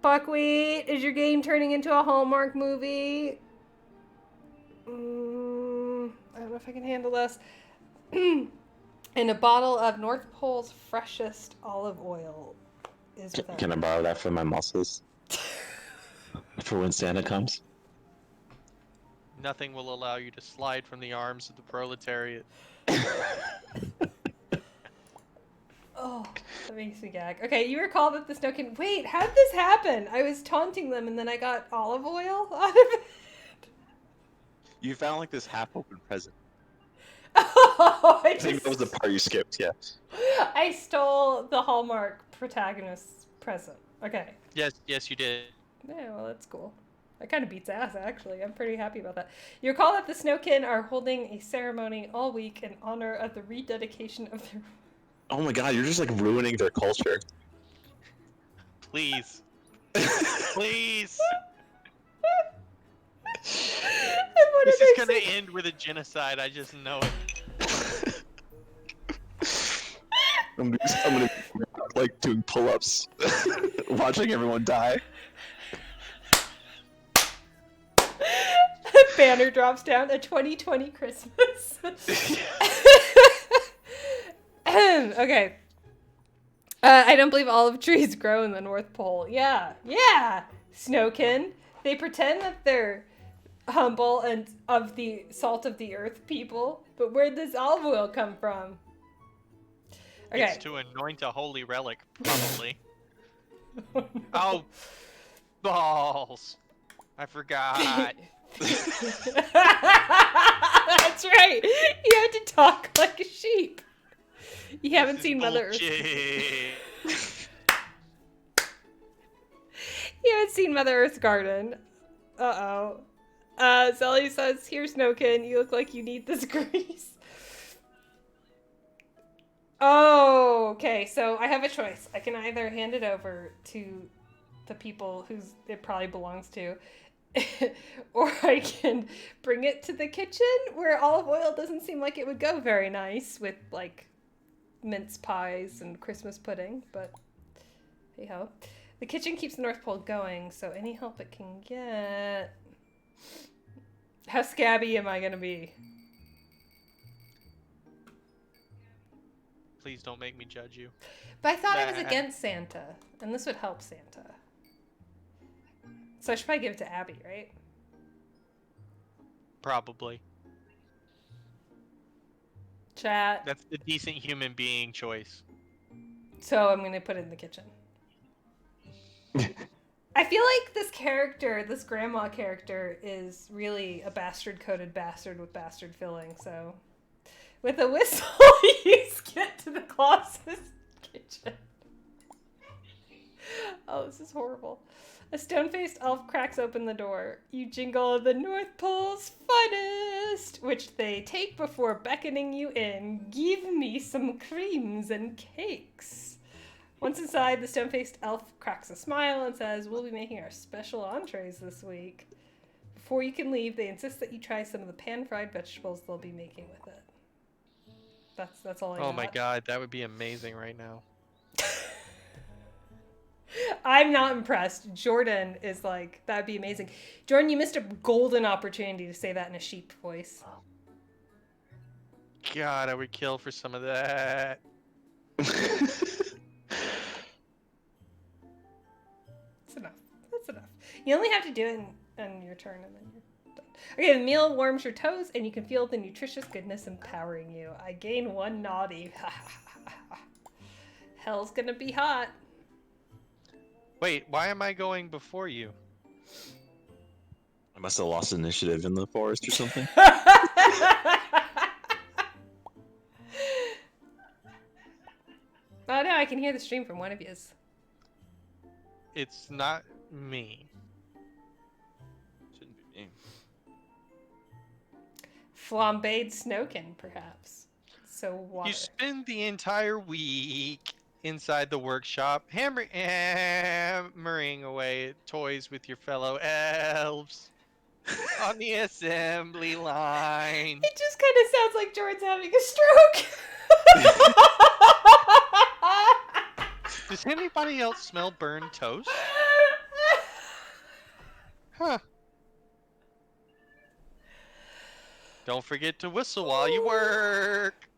Buckwheat, is your game turning into a Hallmark movie? I don't know if I can handle this. And a bottle of North Pole's freshest olive oil is with Can I borrow that for my muscles? For when Santa comes? Nothing will allow you to slide from the arms of the proletariat. Oh, that makes me gag. Okay, you recall that the snow can... Wait, how did this happen? I was taunting them and then I got olive oil out of it. You found like this half-open present. Oh, I think that was the part you skipped, yeah. I stole the Hallmark protagonist's present. Okay. Yes, you did. Yeah, well, that's cool. That kind of beats ass, actually. I'm pretty happy about that. You recall that the Snowkin are holding a ceremony all week in honor of the rededication of their... Oh my god, you're just like ruining their culture. Please. Please. This is gonna end with a genocide. I just know it. I'm gonna like doing pull-ups, watching everyone die. Banner drops down, a 2020 Christmas. Okay. I don't believe olive trees grow in the North Pole. Yeah. Snowkin. They pretend that they're humble and of the salt of the earth people, but where'd this olive oil come from? Okay. It's to anoint a holy relic, probably. Oh, balls. I forgot. That's right. You had to talk like a sheep. You haven't seen Mother Earth. You haven't seen Mother Earth's garden. Uh-oh. Zelly says, "Here, Snowkin, you look like you need this grease." Oh, okay. So I have a choice. I can either hand it over to the people whose it probably belongs to, or I can bring it to the kitchen where olive oil doesn't seem like it would go very nice with, like, mince pies and Christmas pudding, but hey ho. The kitchen keeps the North Pole going, so any help it can get. How scabby am I gonna be? Please don't make me judge you. But I thought I was against Santa, and this would help Santa. So I should probably give it to Abby, right? Probably. Chat. That's the decent human being choice. So I'm gonna put it in the kitchen. I feel like this character, this grandma character, is really a bastard-coated bastard with bastard filling, so... With a whistle, you get to the closet's kitchen. Oh, this is horrible. A stone-faced elf cracks open the door. You jingle the North Pole's finest, which they take before beckoning you in. Give me some creams and cakes. Once inside, the stone-faced elf cracks a smile and says, "We'll be making our special entrees this week. Before you can leave, they insist that you try some of the pan-fried vegetables they'll be making with it." That's all I got. Oh my god, that would be amazing right now. I'm not impressed. Jordan is like, that'd be amazing. Jordan, you missed a golden opportunity to say that in a sheep voice. God, I would kill for some of that. That's enough. That's enough. You only have to do it in your turn and then you're done. Okay, the meal warms your toes and you can feel the nutritious goodness empowering you. I gain 1 naughty. Hell's gonna be hot. Wait, why am I going before you? I must have lost initiative in the forest or something. Oh no, I can hear the stream from one of yous. It's not me. Shouldn't be me. Flambéed snowkin, perhaps. So water. You spend the entire week inside the workshop hammering away at toys with your fellow elves on the assembly line. It just kind of sounds like Jordan's having a stroke. Does anybody else smell burned toast? Huh. Don't forget to whistle while you work.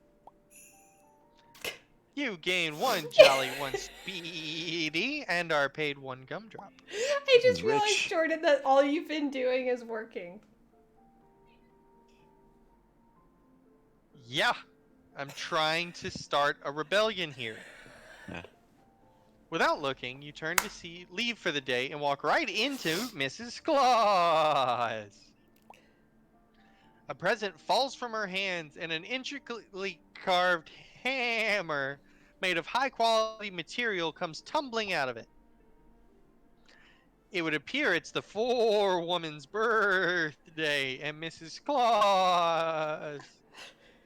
You gain 1 jolly, 1 speedy, and are paid 1 gumdrop. I just realized, Rich. Jordan, that all you've been doing is working. Yeah, I'm trying to start a rebellion here. Yeah. Without looking, you turn to leave for the day and walk right into Mrs. Claus. A present falls from her hands and an intricately carved hammer made of high-quality material comes tumbling out of it. It would appear it's the forewoman's birthday, and Mrs. Claus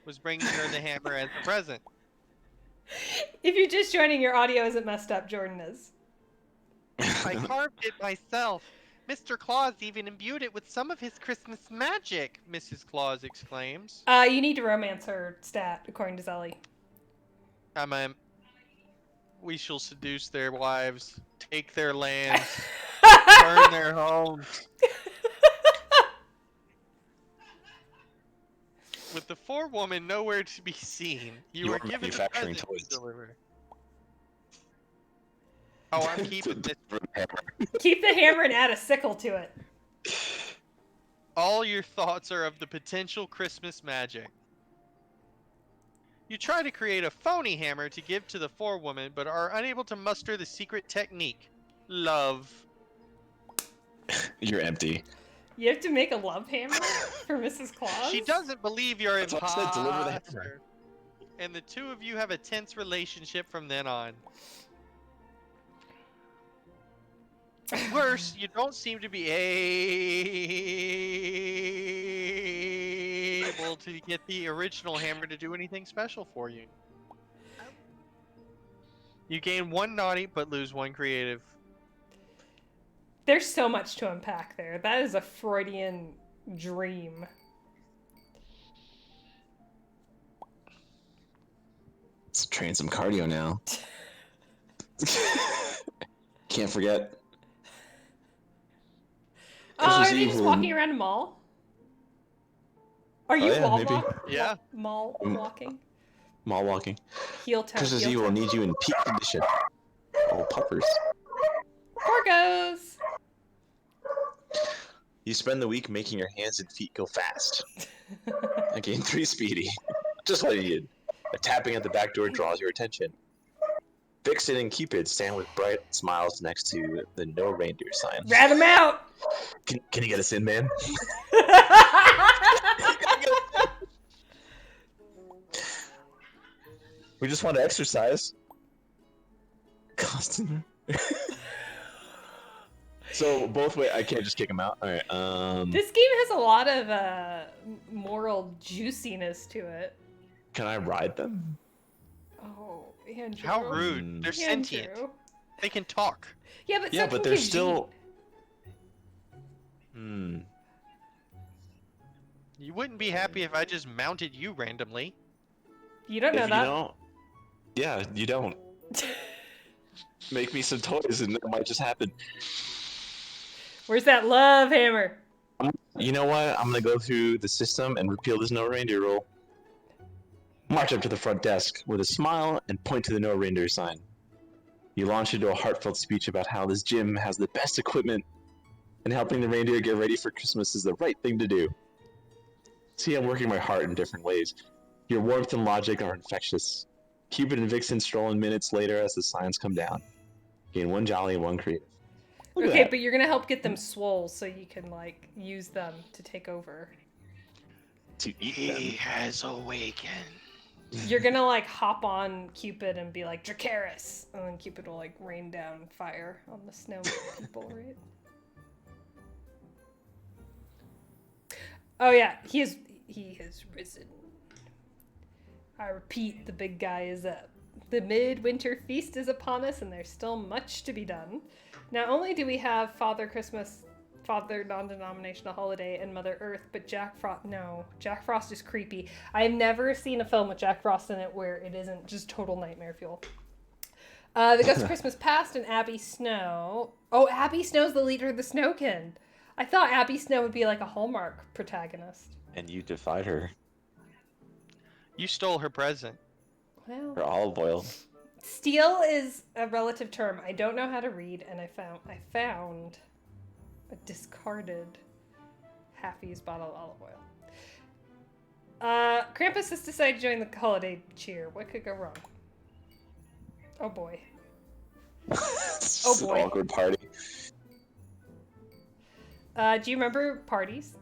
was bringing her the hammer as a present. If you're just joining, your audio isn't messed up. Jordan is. I carved it myself. Mr. Claus even imbued it with some of his Christmas magic, Mrs. Claus exclaims. You need to romance her stat, according to Zelly. We shall seduce their wives, take their lands, burn their homes. With the forewoman nowhere to be seen, you You are are given a manufacturing present toys. to deliver. Oh, I'm keeping this. Keep the hammer and add a sickle to it. All your thoughts are of the potential Christmas magic. You try to create a phony hammer to give to the forewoman, but are unable to muster the secret technique. Love. You're empty. You have to make a love hammer for Mrs. Claus? She doesn't believe you're an That's why I said deliver the hammer. imposter. And the two of you have a tense relationship from then on. Worse, you don't seem to be able to get the original hammer to do anything special for you. You gain 1 naughty, but lose 1 creative. There's so much to unpack there. That is a Freudian dream. Let's train some cardio now. Can't forget. Oh, are Christmas they Eve just will- walking around a mall? Are you yeah, wall maybe. walk? Yeah. Mall walking? Mall walking. Heel toe. Christmas Eve will need you in peak condition. Oh, puppers. Porgos! You spend the week making your hands and feet go fast. I gain 3 speedy. Just what I needed. A tapping at the back door draws your attention. Vixen and Cupid stand with bright smiles next to the no reindeer sign. Rat him out! Can you get us in, man? We just want to exercise. Constant. So both ways, I can't just kick him out. All right. This game has a lot of moral juiciness to it. Can I ride them? Oh, Andrew. How rude. They're sentient. Andrew. They can talk. Yeah, but Yeah, so but can they're Khajiit. still. Hmm. You wouldn't be happy if I just mounted you randomly. You don't know If you that. don't, yeah, you don't. Make me some toys, and it might just happen. Where's that love hammer? You know what? I'm gonna go through the system and repeal this no reindeer rule. March up to the front desk with a smile and point to the no reindeer sign. You launch into a heartfelt speech about how this gym has the best equipment and helping the reindeer get ready for Christmas is the right thing to do. See, I'm working my heart in different ways. Your warmth and logic are infectious. Cupid and Vixen stroll in minutes later as the signs come down. Gain one jolly and one creative. Look at Okay, that. but you're gonna help get them swole so you can like use them to take over. To eat He them. has awakened. You're gonna like hop on Cupid and be like Dracarys, and then Cupid will like rain down fire on the snow people, right? Oh yeah, he has risen. I repeat, the big guy is up. The midwinter feast is upon us, and there's still much to be done. Not only do we have Father Christmas, Father non-denominational holiday, and Mother Earth, but Jack Frost. No, Jack Frost is creepy. I have never seen a film with Jack Frost in it where it isn't just total nightmare fuel. The Ghost of Christmas Past and Abby Snow. Oh, Abby Snow's the leader of the Snowkin. I thought Abby Snow would be like a Hallmark protagonist. And you defied her. You stole her present. Well, Her olive oil. steal is a relative term. I don't know how to read, and I found a discarded half-used bottle of olive oil. Krampus has decided to join the holiday cheer. What could go wrong? Oh boy. Oh boy. An awkward party. Do you remember parties?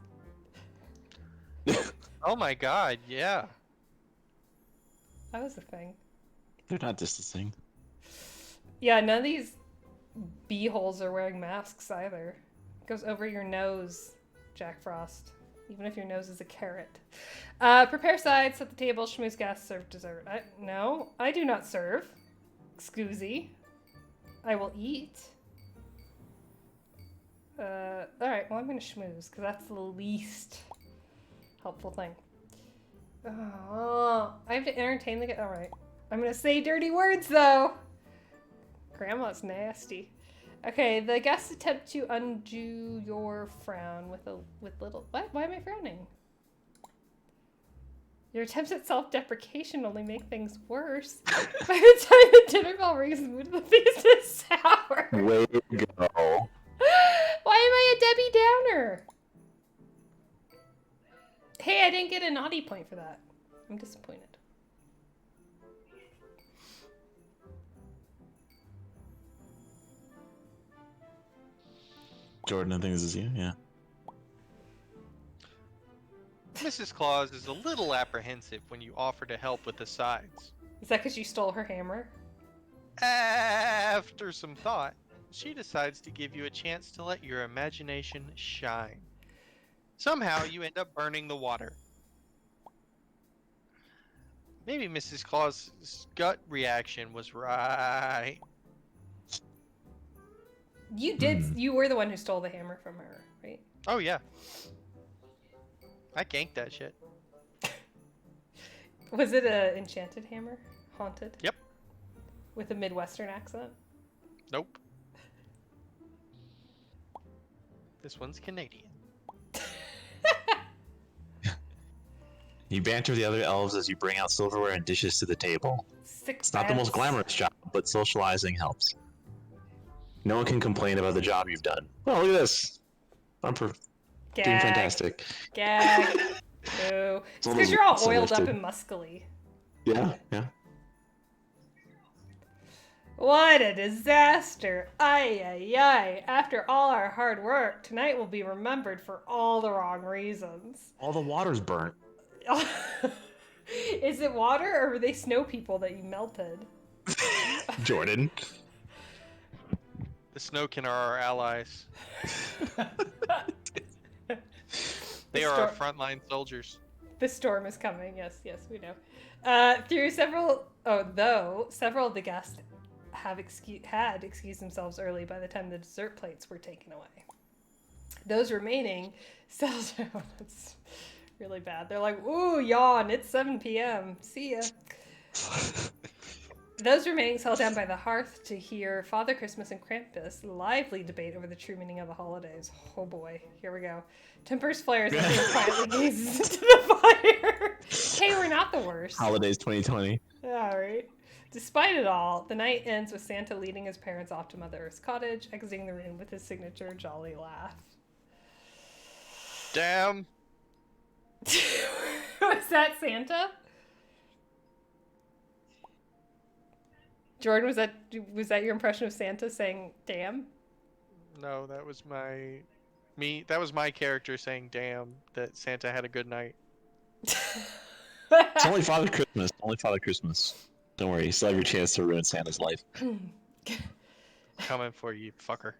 Oh my god, yeah. That was a thing. They're not distancing. Yeah, none of these b-holes are wearing masks either. It goes over your nose, Jack Frost. Even if your nose is a carrot. Prepare sides, set the table, schmooze guests, serve dessert. No, I do not serve. Excusey. I will eat. Alright, well I'm gonna schmooze, because that's the least helpful thing. Oh, I have to entertain the guest. Alright. I'm gonna say dirty words, though! Grandma's nasty. Okay, the guests attempt to undo your frown with little... What? Why am I frowning? Your attempts at self-deprecation only make things worse. By the time the dinner bell rings, the mood of the feast is sour. Way to go. Why am I a Debbie Downer? Hey, I didn't get a naughty point for that. I'm disappointed. Jordan, I think this is you, yeah. Mrs. Claus is a little apprehensive when you offer to help with the sides. Is that because you stole her hammer? After some thought, she decides to give you a chance to let your imagination shine. Somehow, you end up burning the water. Maybe Mrs. Claus's gut reaction was right. You did. You were the one who stole the hammer from her, right? Oh, yeah. I ganked that shit. Was it a enchanted hammer? Haunted? Yep. With a Midwestern accent? Nope. This one's Canadian. You banter the other elves as you bring out silverware and dishes to the table. It's not the most glamorous job, but socializing helps. No one can complain about the job you've done. Oh, look at this. I'm doing fantastic. Gag. Boo. It's because you're all oiled up and muscly. Yeah, yeah. What a disaster. Ay, ay, ay. After all our hard work, tonight will be remembered for all the wrong reasons. All the water's burnt. Is it water or were they snow people that you melted? Jordan. The Snowkin are our allies. They are our frontline soldiers. The storm is coming. Yes, we know. Though several of the guests had excused themselves early by the time the dessert plates were taken away. Those remaining settled down. That's really bad. They're like, ooh, yawn, it's 7 p.m. See ya. Those remaining settled down by the hearth to hear Father Christmas and Krampus lively debate over the true meaning of the holidays. Oh boy, here we go. Tempers flares as he quietly gazes into the fire. Hey, we're not the worst. Holidays 2020. All right. Despite it all, the night ends with Santa leading his parents off to Mother Earth's cottage, exiting the room with his signature jolly laugh. Damn. Was that Santa? Jordan, was that your impression of Santa saying "damn"? No, that was my character saying "damn" that Santa had a good night. It's only Father Christmas. Only Father Christmas. Don't worry, you still have your chance to ruin Santa's life. Coming for you, fucker.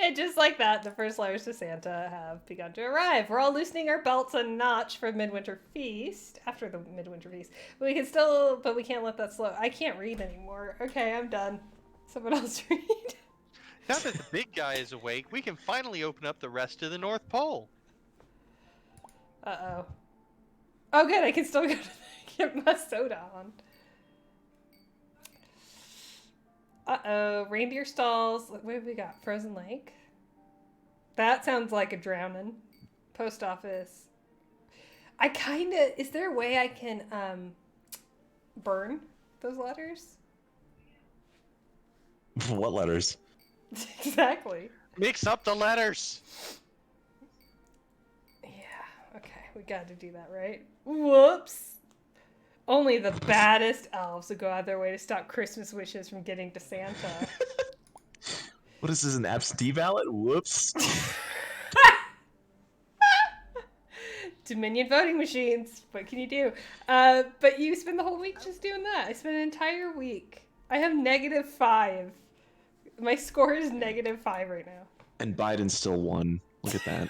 And just like that, the first letters to Santa have begun to arrive. We're all loosening our belts a notch for Midwinter Feast. After the Midwinter Feast. But we can't let that slow. I can't read anymore. Okay, I'm done. Someone else read. Now that the big guy is awake, we can finally open up the rest of the North Pole. Uh-oh. Oh, good. I can still go to get my soda on. Uh-oh. Reindeer stalls. What have we got? Frozen Lake. That sounds like a drowning. Post office. Is there a way I can, burn those letters? What letters? Exactly. Mix up the letters. Yeah, okay. We gotta do that, right? Whoops. Only the baddest elves would go out of their way to stop Christmas wishes from getting to Santa. What is this, an absentee ballot? Whoops. Dominion voting machines. What can you do? But you spend the whole week just doing that. I spent an entire week. I have -5. My score is -5 right now. And Biden still won. Look at that.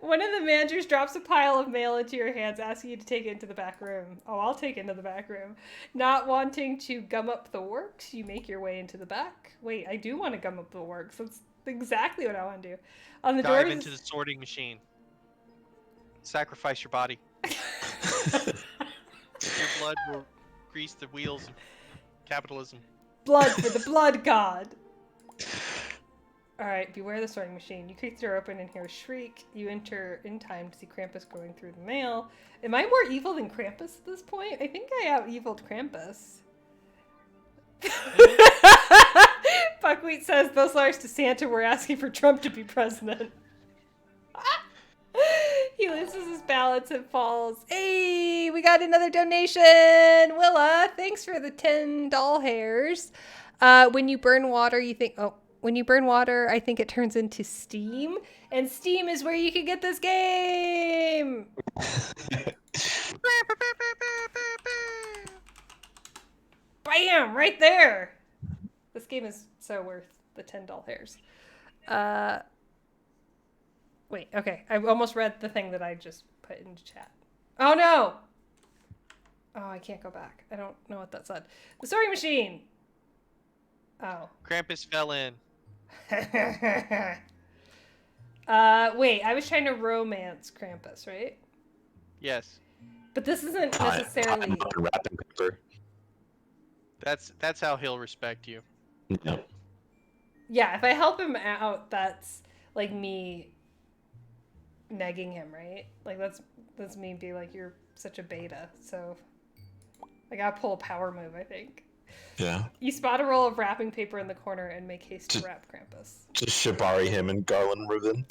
One of the managers drops a pile of mail into your hands, asking you to take it into the back room. Oh, I'll take it into the back room. Not wanting to gum up the works, you make your way into the back. Wait, I do want to gum up the works. That's exactly what I want to do. On the Dive doors... into the sorting machine. Sacrifice your body. Your blood will grease the wheels of capitalism. Blood for the blood god. Alright, beware the sorting machine. You kick the door open and hear a shriek. You enter in time to see Krampus going through the mail. Am I more evil than Krampus at this point? I think I out-eviled Krampus. Buckwheat says, those letters to Santa were asking for Trump to be president. He loses his balance and falls. Hey, we got another donation! Willa, thanks for the 10 doll hairs. When you burn water, I think it turns into steam. And steam is where you can get this game! Bam! Right there! This game is so worth the 10 doll hairs. Wait, okay. I almost read the thing that I just put into chat. Oh no! Oh, I can't go back. I don't know what that said. The sorting machine! Oh. Krampus fell in. Wait, I was trying to romance Krampus, right? Yes. But this isn't necessarily... I'm on wrapping paper. That's how he'll respect you. No. Yeah, if I help him out, that's like me negging him, right? Like that's me being like, you're such a beta, so I gotta pull a power move, I think. Yeah. You spot a roll of wrapping paper in the corner and make haste to wrap Krampus. Just shibari him in garland ribbon.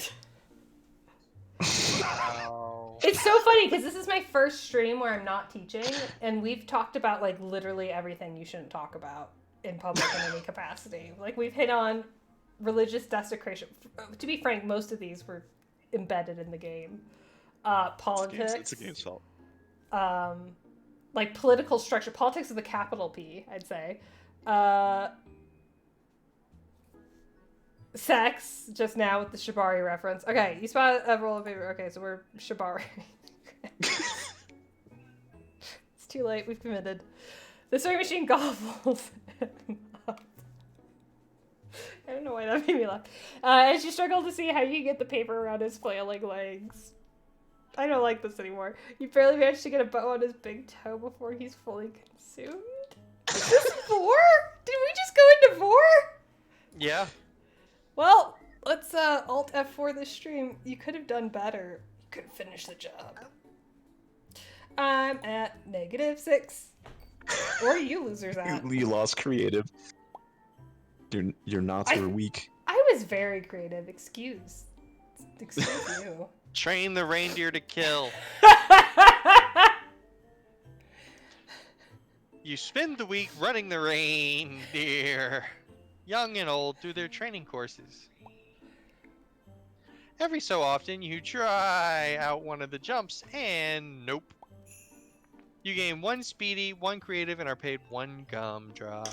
Wow. It's so funny because this is my first stream where I'm not teaching, and we've talked about like literally everything you shouldn't talk about in public in any capacity. Like we've hit on religious desecration. To be frank, most of these were embedded in the game. Politics. It's a game's fault. Like political structure. Politics with a capital P, I'd say. sex just now with the Shibari reference. Okay, you spot a roll of paper. Okay, so we're Shibari. It's too late. We've committed. The sewing machine gobbles. I don't know why that made me laugh. As you struggle to see how you get the paper around his flailing legs. I don't like this anymore. You barely managed to get a bow on his big toe before he's fully consumed. Is this 4? Did we just go into 4? Yeah. Well, let's Alt F4 this stream. You could have done better. You could have finished the job. I'm at -6. Or you losers at. You lost creative. Your knots were weak. I was very creative. Excuse you. Train the reindeer to kill. You spend the week running the reindeer, young and old, through their training courses. Every so often, you try out one of the jumps, and nope. You gain 1 speedy, 1 creative, and are paid 1 gumdrop.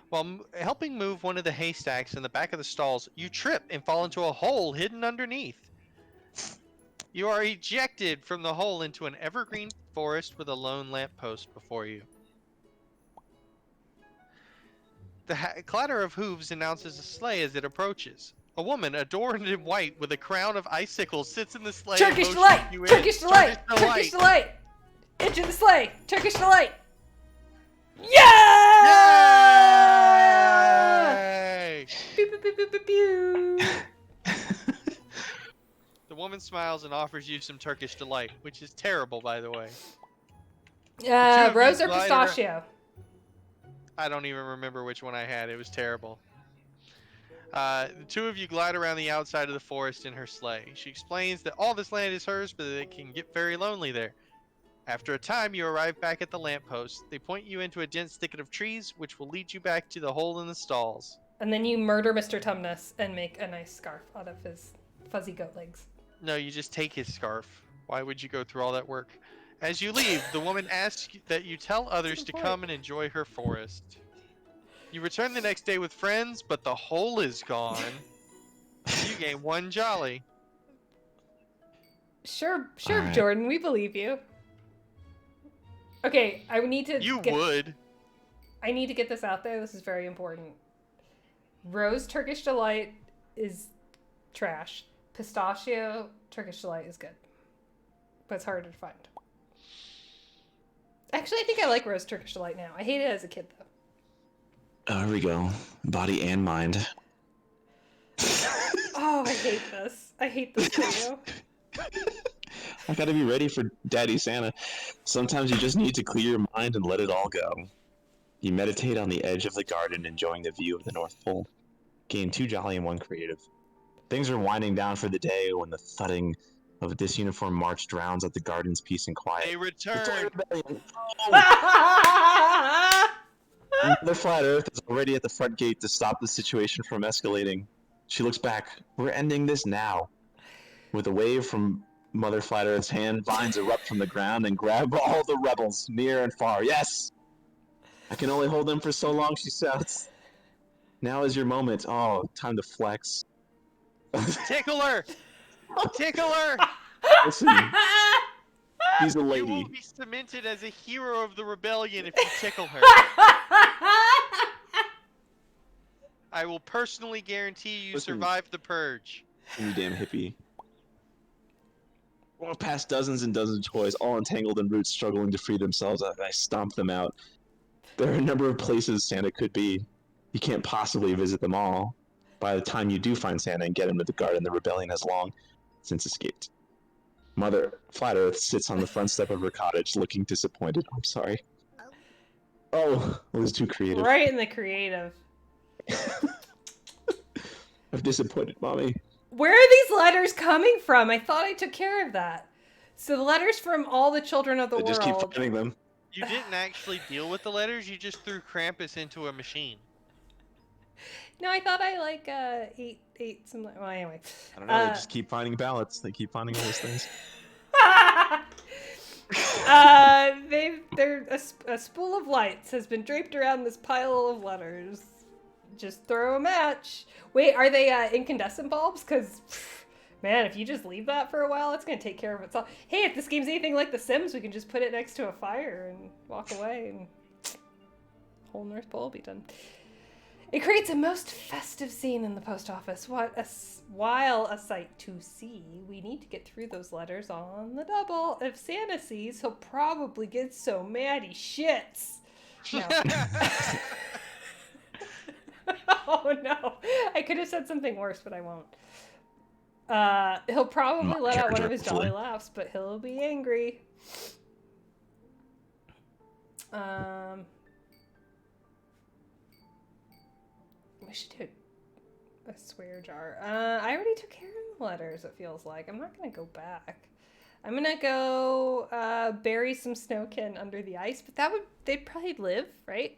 While helping move one of the haystacks in the back of the stalls, you trip and fall into a hole hidden underneath. You are ejected from the hole into an evergreen forest with a lone lamppost before you. The clatter of hooves announces a sleigh as it approaches. A woman adorned in white with a crown of icicles sits in the sleigh. Turkish and delight! motions you in. Turkish delight! Turkish delight! Into the sleigh! Turkish delight! Yeah! Yay! Pew, pew, pew, pew, pew, pew. The woman smiles and offers you some Turkish delight, which is terrible, by the way. Rose or glide pistachio? I don't even remember which one I had. It was terrible. The 2 of you glide around the outside of the forest in her sleigh. She explains that all this land is hers, but that it can get very lonely there. After a time, you arrive back at the lamppost. They point you into a dense thicket of trees, which will lead you back to the hole in the stalls. And then you murder Mr. Tumnus and make a nice scarf out of his fuzzy goat legs. No, you just take his scarf. Why would you go through all that work? As you leave, the woman asks that you tell others to come and enjoy her forest. You return the next day with friends, but the hole is gone. You gain 1 jolly. Sure, Alright. Jordan, we believe you. Okay, I need to would. I need to get this out there. This is very important. Rose Turkish Delight is trash. Pistachio Turkish Delight is good. But it's harder to find. Actually, I think I like Rose Turkish Delight now. I hated it as a kid, though. Oh, here we go. Body and mind. Oh, I hate this. I hate this video. I gotta be ready for Daddy Santa. Sometimes you just need to clear your mind and let it all go. You meditate on the edge of the garden, enjoying the view of the North Pole. Gain 2 jolly and 1 creative. Things are winding down for the day when the thudding of a disuniformed march drowns out the garden's peace and quiet. They The return. toy rebellion. Mother Flat Earth is already at the front gate to stop the situation from escalating. She looks back. We're ending this now. With a wave from Mother Flat Earth's hand, vines erupt from the ground and grab all the rebels, near and far. Yes! I can only hold them for so long, she shouts. Now is your moment. Oh, time to flex. Tickle her! Tickle her! Listen, she's a You lady. will be cemented as a hero of the rebellion if you tickle her. I will personally guarantee you Listen. survive the purge. You damn hippie. Walk past dozens and dozens of toys, all entangled in roots, struggling to free themselves. I stomp them out. There are a number of places Santa could be. You can't possibly visit them all. By the time you do find Santa and get him to the garden, the rebellion has long since escaped. Mother Flat Earth sits on the front step of her cottage, looking disappointed. I'm sorry. Oh, it was too creative. Right in the creative. I've disappointed Mommy. Where are these letters coming from? I thought I took care of that. So the letters from all the children of the I world. just keep finding them. You didn't actually deal with the letters, you just threw Krampus into a machine. No, I thought I ate some. Well, anyway. I don't know, they just keep finding ballots. They keep finding all those things. A spool of lights has been draped around this pile of letters. just throw a match. Wait, are they incandescent bulbs? Because, man, if you just leave that for a while, it's going to take care of itself. Hey, if this game's anything like The Sims, we can just put it next to a fire and walk away, and whole North Pole will be done. It creates a most festive scene in the post office. While a sight to see, we need to get through those letters on the double. If Santa sees, he'll probably get so mad he shits. No. Oh no. I could have said something worse, but I won't. He'll probably let out one of his jolly laughs, but he'll be angry. We should do a swear jar. I already took care of the letters, it feels like. I'm not going to go back. I'm going to go bury some snowkin under the ice, but they'd probably live, right?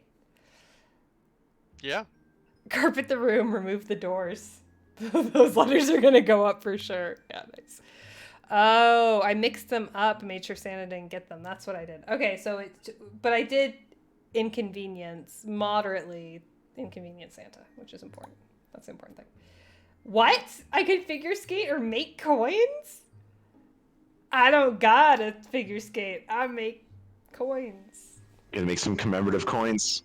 Yeah. Carpet the room, remove the doors. Those letters are going to go up for sure. Yeah, nice. Oh, I mixed them up, made sure Santa didn't get them. That's what I did. Okay, but I did moderately inconvenience Santa, which is important. That's the important thing. What? I could figure skate or make coins? I don't gotta figure skate. I make coins. Gonna make some commemorative coins.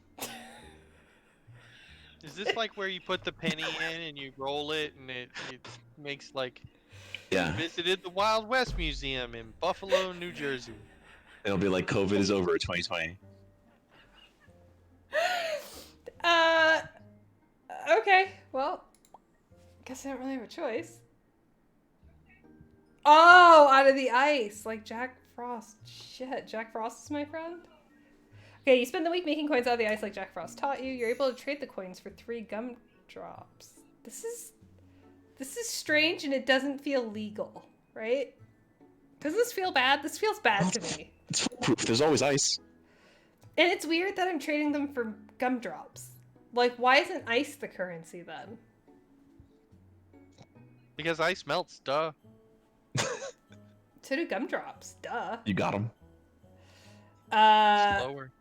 Is this like where you put the penny in and you roll it and it makes like... Yeah. Visited the Wild West Museum in Buffalo, New Jersey. It'll be like COVID is over 2020. Okay, well, guess I don't really have a choice. Oh, out of the ice, like Jack Frost. Shit, Jack Frost is my friend? Okay, you spend the week making coins out of the ice like Jack Frost taught you. You're able to trade the coins for 3 gumdrops. This is strange and it doesn't feel legal, right? Doesn't this feel bad? This feels bad to me. It's foolproof. There's always ice. And it's weird that I'm trading them for gumdrops. Like, why isn't ice the currency then? Because ice melts, duh. So do gumdrops, duh. You got them. Slower.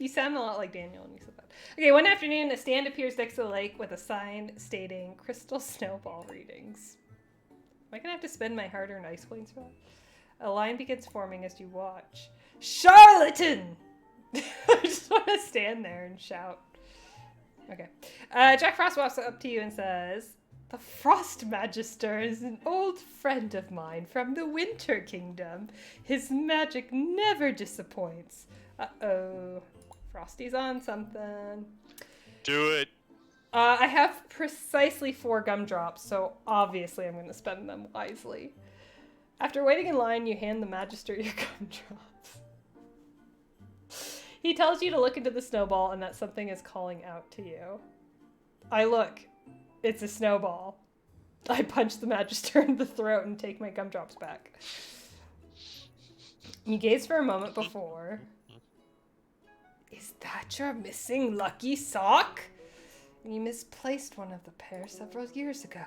You sound a lot like Daniel when you said that. Okay, one afternoon, a stand appears next to the lake with a sign stating Crystal Snowball Readings. Am I gonna have to spend my hard-earned ice coins for that? A line begins forming as you watch. Charlatan! I just want to stand there and shout. Okay. Jack Frost walks up to you and says, "The Frost Magister is an old friend of mine from the Winter Kingdom. His magic never disappoints." Uh-oh. Frosty's on something. Do it. I have precisely 4 gumdrops, so obviously I'm going to spend them wisely. After waiting in line, you hand the Magister your gumdrops. He tells you to look into the snowball and that something is calling out to you. I look. It's a snowball. I punch the Magister in the throat and take my gumdrops back. You gaze for a moment before... Is that your missing lucky sock? You misplaced one of the pair several years ago.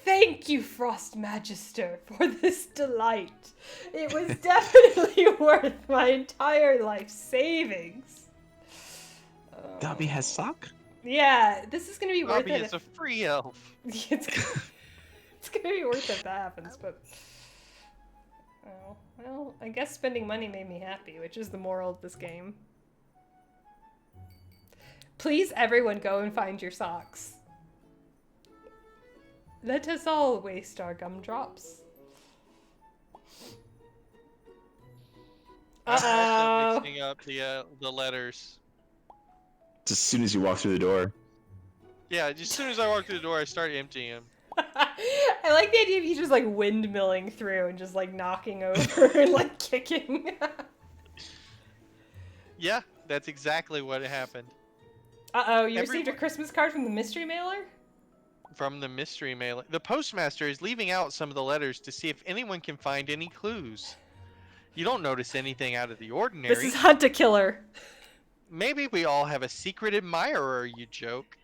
Thank you, Frost Magister, for this delight. It was definitely worth my entire life savings. Dobby has sock? Yeah, this is gonna be worth Bobby it. is a free elf. It's gonna be worth it if that happens, but... Oh, well, I guess spending money made me happy, which is the moral of this game. Please, everyone, go and find your socks. Let us all waste our gumdrops. I start Uh-oh. mixing up the letters. Just as soon as you walk through the door. Yeah, as soon as I walk through the door, I start emptying them. I like the idea of you just like windmilling through and just like knocking over and like kicking. Yeah, that's exactly what happened. Uh-oh, you received a Christmas card from the mystery mailer? From the mystery mailer. The postmaster is leaving out some of the letters to see if anyone can find any clues. You don't notice anything out of the ordinary. This is Hunt a Killer. Maybe we all have a secret admirer, you joke.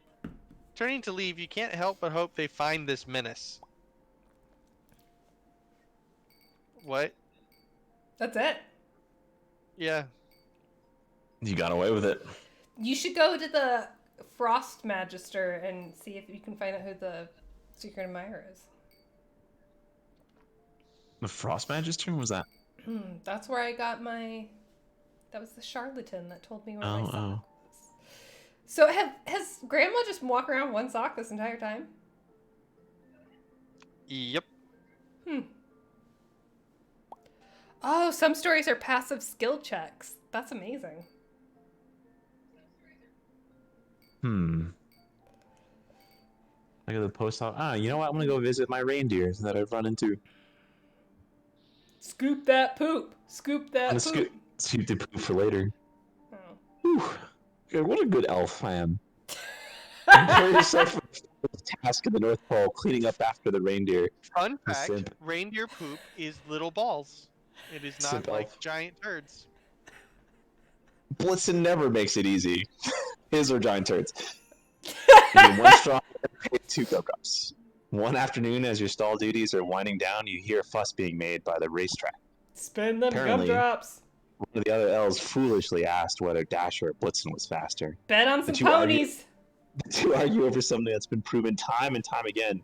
Turning to leave, you can't help but hope they find this menace. What? That's it. Yeah. You got away with it. You should go to the Frost Magister and see if you can find out who the secret admirer is. The Frost Magister? What was that? That's where I got my... That was the charlatan that told me where my sock was. So has Grandma just walked around one sock this entire time? Yep. Oh, some stories are passive skill checks. That's amazing. I go to the post office. You know what? I'm gonna go visit my reindeer that I've run into. Scoop that poop. Scoop that I'm poop. gonna scoop the poop for later. Oh. Whew. God, what a good elf I am. Prepare yourself for the task of the North Pole, cleaning up after the reindeer. Fun fact, simp. reindeer poop is little balls. It is not Simp like elf. giant turds. Blitzen never makes it easy. His are giant turds. You need one straw, 2 cups. One afternoon, as your stall duties are winding down, you hear a fuss being made by the racetrack. Spin them Apparently- gumdrops. One of the other elves foolishly asked whether Dasher or Blitzen was faster. Bet on some But you argue- ponies. The two argue over something that's been proven time and time again.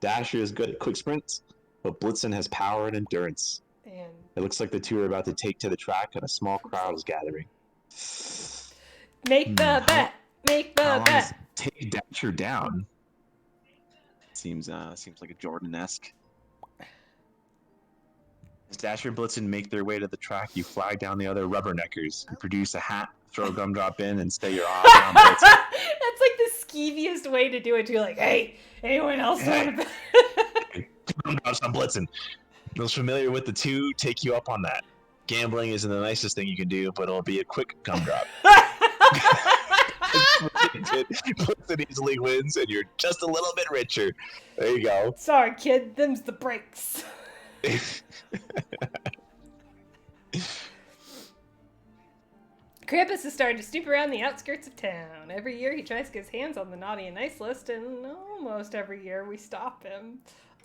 Dasher is good at quick sprints, but Blitzen has power and endurance. And It looks like the two are about to take to the track, and a small crowd is gathering. make the bet. Make the How long does bet. it take Dasher down? Seems like a Jordan-esque. As Dasher and Blitzen make their way to the track, you flag down the other rubberneckers. You produce a hat, throw a gumdrop in, and stay your eye on Blitzen. That's like the skeeviest way to do it. You're like, hey, anyone else want to bet? Gumdrops on Blitzen. Those familiar with the two take you up on that. Gambling isn't the nicest thing you can do, but it'll be a quick gumdrop. Blitzen easily wins, and you're just a little bit richer. There you go. Sorry, kid. Them's the breaks. Krampus has started to snoop around the outskirts of town. Every year he tries to get his hands on the naughty and nice list, and almost every year we stop him.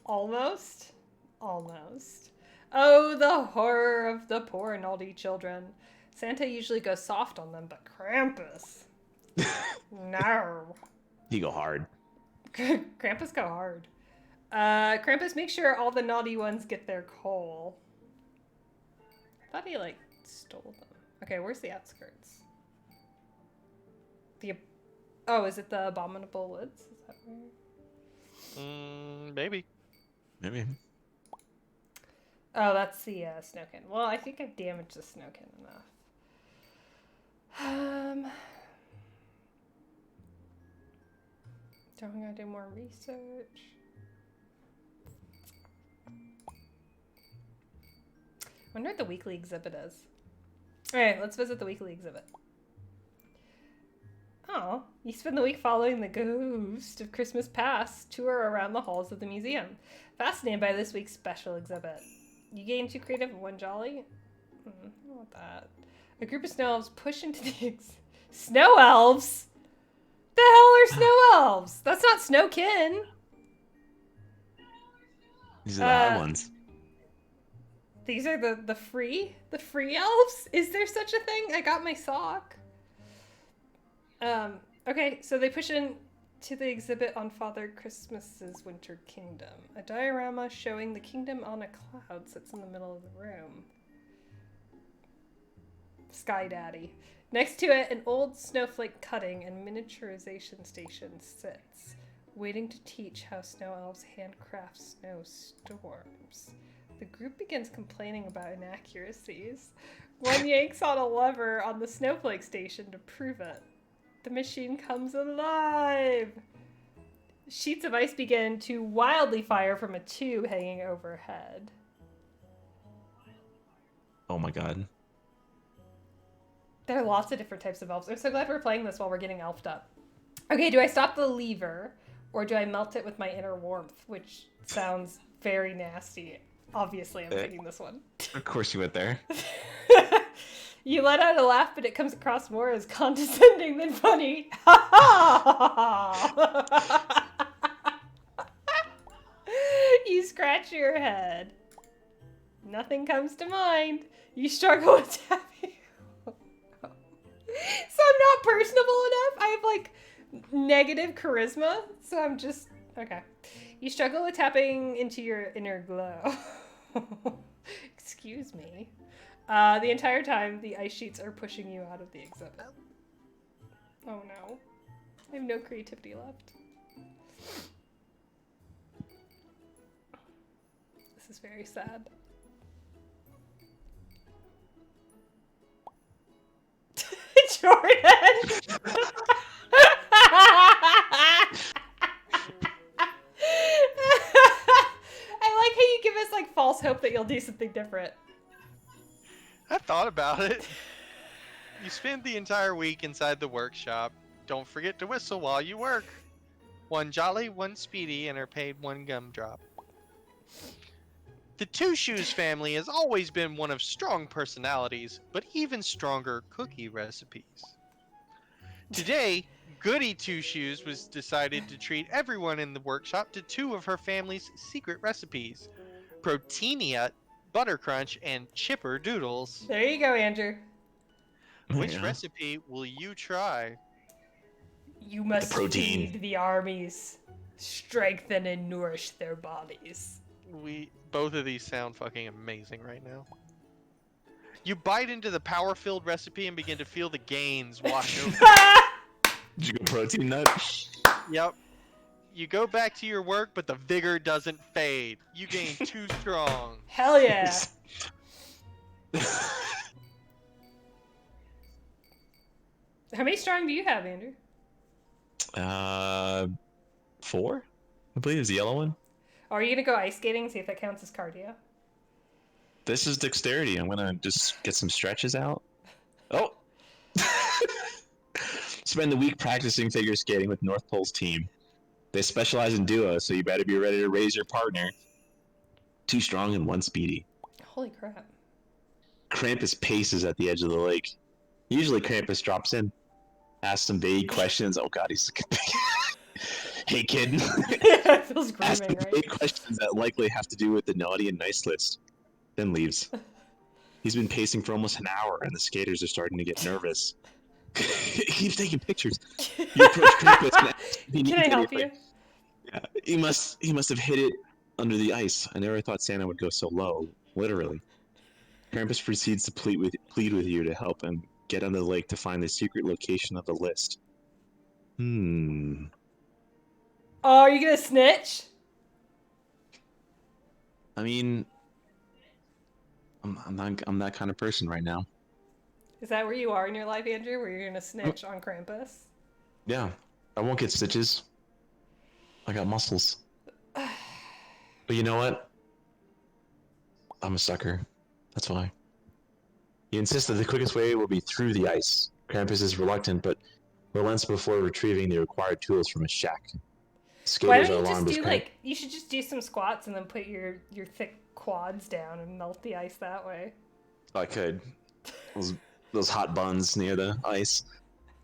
Almost. Almost. Oh, the horror of the poor naughty children. Santa usually goes soft on them, but Krampus... No. You go hard. Krampus go hard. Krampus makes sure all the naughty ones get their coal. I thought he, like, stole them. Okay, where's the outskirts? Oh, is it the Abominable Woods? Is that where? Maybe. Maybe. Oh, that's the Snowkin. Well, I think I've damaged the Snowkin enough. So I'm gonna do more research. Wonder what the weekly exhibit is. Alright, let's visit the weekly exhibit. Oh, you spend the week following the ghost of Christmas past tour around the halls of the museum. Fascinated by this week's special exhibit. You gain 2 creative and 1 jolly? I don't want that. A group of snow elves push into the... Snow elves? The hell are snow elves? That's not Snowkin. These are the high ones. These are the free elves? Is there such a thing? I got my sock. Okay, so they push in to the exhibit on Father Christmas's Winter Kingdom. A diorama showing the kingdom on a cloud sits in the middle of the room. Sky Daddy. Next to it, an old snowflake cutting and miniaturization station sits, waiting to teach how snow elves handcraft snowstorms. The group begins complaining about inaccuracies. One yanks on a lever on the snowflake station to prove it. The machine comes alive! Sheets of ice begin to wildly fire from a tube hanging overhead. Oh my god. There are lots of different types of elves. I'm so glad we're playing this while we're getting elfed up. Okay, do I stop the lever, or do I melt it with my inner warmth, which sounds very nasty. Obviously, I'm picking this one. Of course you went there. You let out a laugh, but it comes across more as condescending than funny. You scratch your head. Nothing comes to mind. You struggle with tapping. So I'm not I have like negative charisma, so I'm just okay. You struggle with tapping into your inner glow. Excuse me. The entire time, the ice sheets are pushing you out of the exhibit. Oh no. I have no creativity left. This is very sad. Jordan! I like how you give us like false hope that you'll do something different. I thought about it. You spend the entire week inside the workshop. Don't forget to whistle while you work. One jolly, one speedy, and are paid one gumdrop. The Two Shoes family has always been one of strong personalities, but even stronger cookie recipes. Today, Goody Two Shoes was decided to treat everyone in the workshop to two of her family's secret recipes: Proteenia, Butter Crunch, and Chipper Doodles. There you go, Andrew. Which Yeah. recipe will you try? You must protein. feed the armies, strengthen and nourish their bodies. Both of these sound fucking amazing right now. You bite into the power-filled recipe and begin to feel the gains wash over. Did you go protein nut? Yep. You go back to your work, but the vigor doesn't fade. You gain too strong. Hell yeah. How many strong do you have, Andrew? 4? I believe it's the yellow one. Or are you gonna go ice skating and see if that counts as cardio? This is dexterity. I'm gonna just get some stretches out. Oh! Spend the week practicing figure skating with North Pole's team. They specialize in duos, so you better be ready to raise your partner. 2 strong and 1 speedy. Holy crap. Krampus paces at the edge of the lake. Usually Krampus drops in, asks some vague questions. Oh god, he's looking big. Hey kid. It feels Asks grooming, some right? vague questions that likely have to do with the naughty and nice list. Then leaves. He's been pacing for almost an hour, and the skaters are starting to get nervous. He keeps taking pictures. You approach Krampus and ask if he Can needs I help anything. you? Yeah, he must have hit it under the ice. I never thought Santa would go so low, literally. Krampus proceeds to plead with you to help him get under the lake to find the secret location of the list. Oh, are you gonna snitch? I mean, I'm that kind of person right now. Is that where you are in your life, Andrew? Where you're gonna snitch on Krampus? Yeah, I won't get stitches. I got muscles. But you know what? I'm a sucker. That's why. He insists that the quickest way will be through the ice. Krampus is reluctant, but relents before retrieving the required tools from his shack. Why Skaters don't are you just alarmed as do Kramp- like, you should just do some squats and then put your thick quads down and melt the ice that way. I could. Those hot buns near the ice.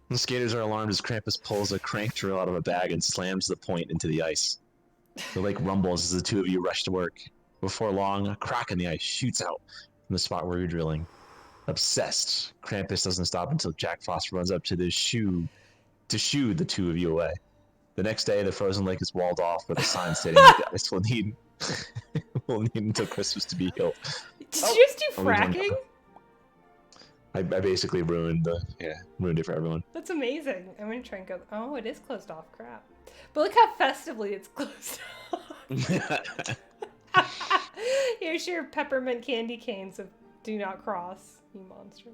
The skaters are alarmed as Krampus pulls a crank drill out of a bag and slams the point into the ice. The lake rumbles as the two of you rush to work. Before long, a crack in the ice shoots out from the spot where you're drilling. Obsessed, Krampus doesn't stop until Jack Frost runs up to shoo the two of you away. The next day, the frozen lake is walled off with a sign stating that the ice will need until Christmas to be healed. Did you just do Oh, we don't fracking? know. I basically ruined it for everyone. That's amazing. I'm gonna try and go. Oh, it is closed off. Crap. But look how festively it's closed off. Here's your peppermint candy canes of do not cross, you monster.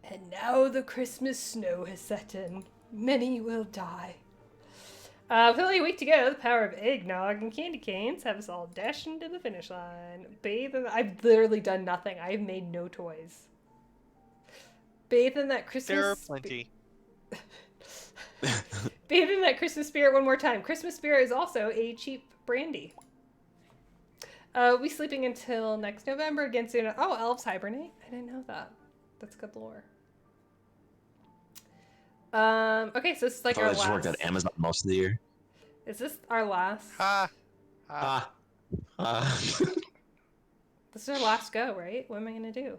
And now the Christmas snow has set in. Many will die. With only a week to go, the power of eggnog and candy canes have us all dashing to the finish line. I've literally done nothing. I've made no toys. Bathe in that Christmas. There are plenty. Bathe in that Christmas spirit one more time. Christmas spirit is also a cheap brandy. We'll be sleeping until next November against elves hibernate. I didn't know that. That's good lore. Okay, so this is like our I just worked last. at Amazon most of the year. Is this our last? Ha! This is our last go, right? What am I gonna do?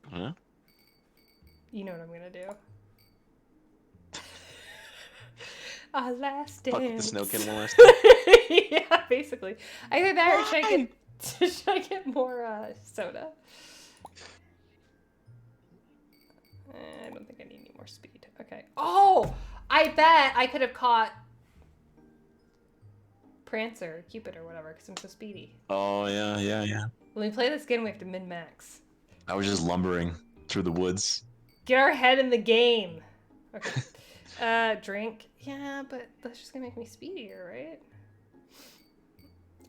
Huh? You know what I'm gonna do. Our last Fuck with the dance. snow can one last time. Yeah, basically. Either that or should I get more soda? I don't think I need any more speed. Okay. Oh! I bet I could have caught Prancer, Cupid, or whatever, because I'm so speedy. Oh, yeah. When we play this game, we have to min-max. I was just lumbering through the woods. Get our head in the game. Okay. Drink. Yeah, but that's just gonna make me speedier, right?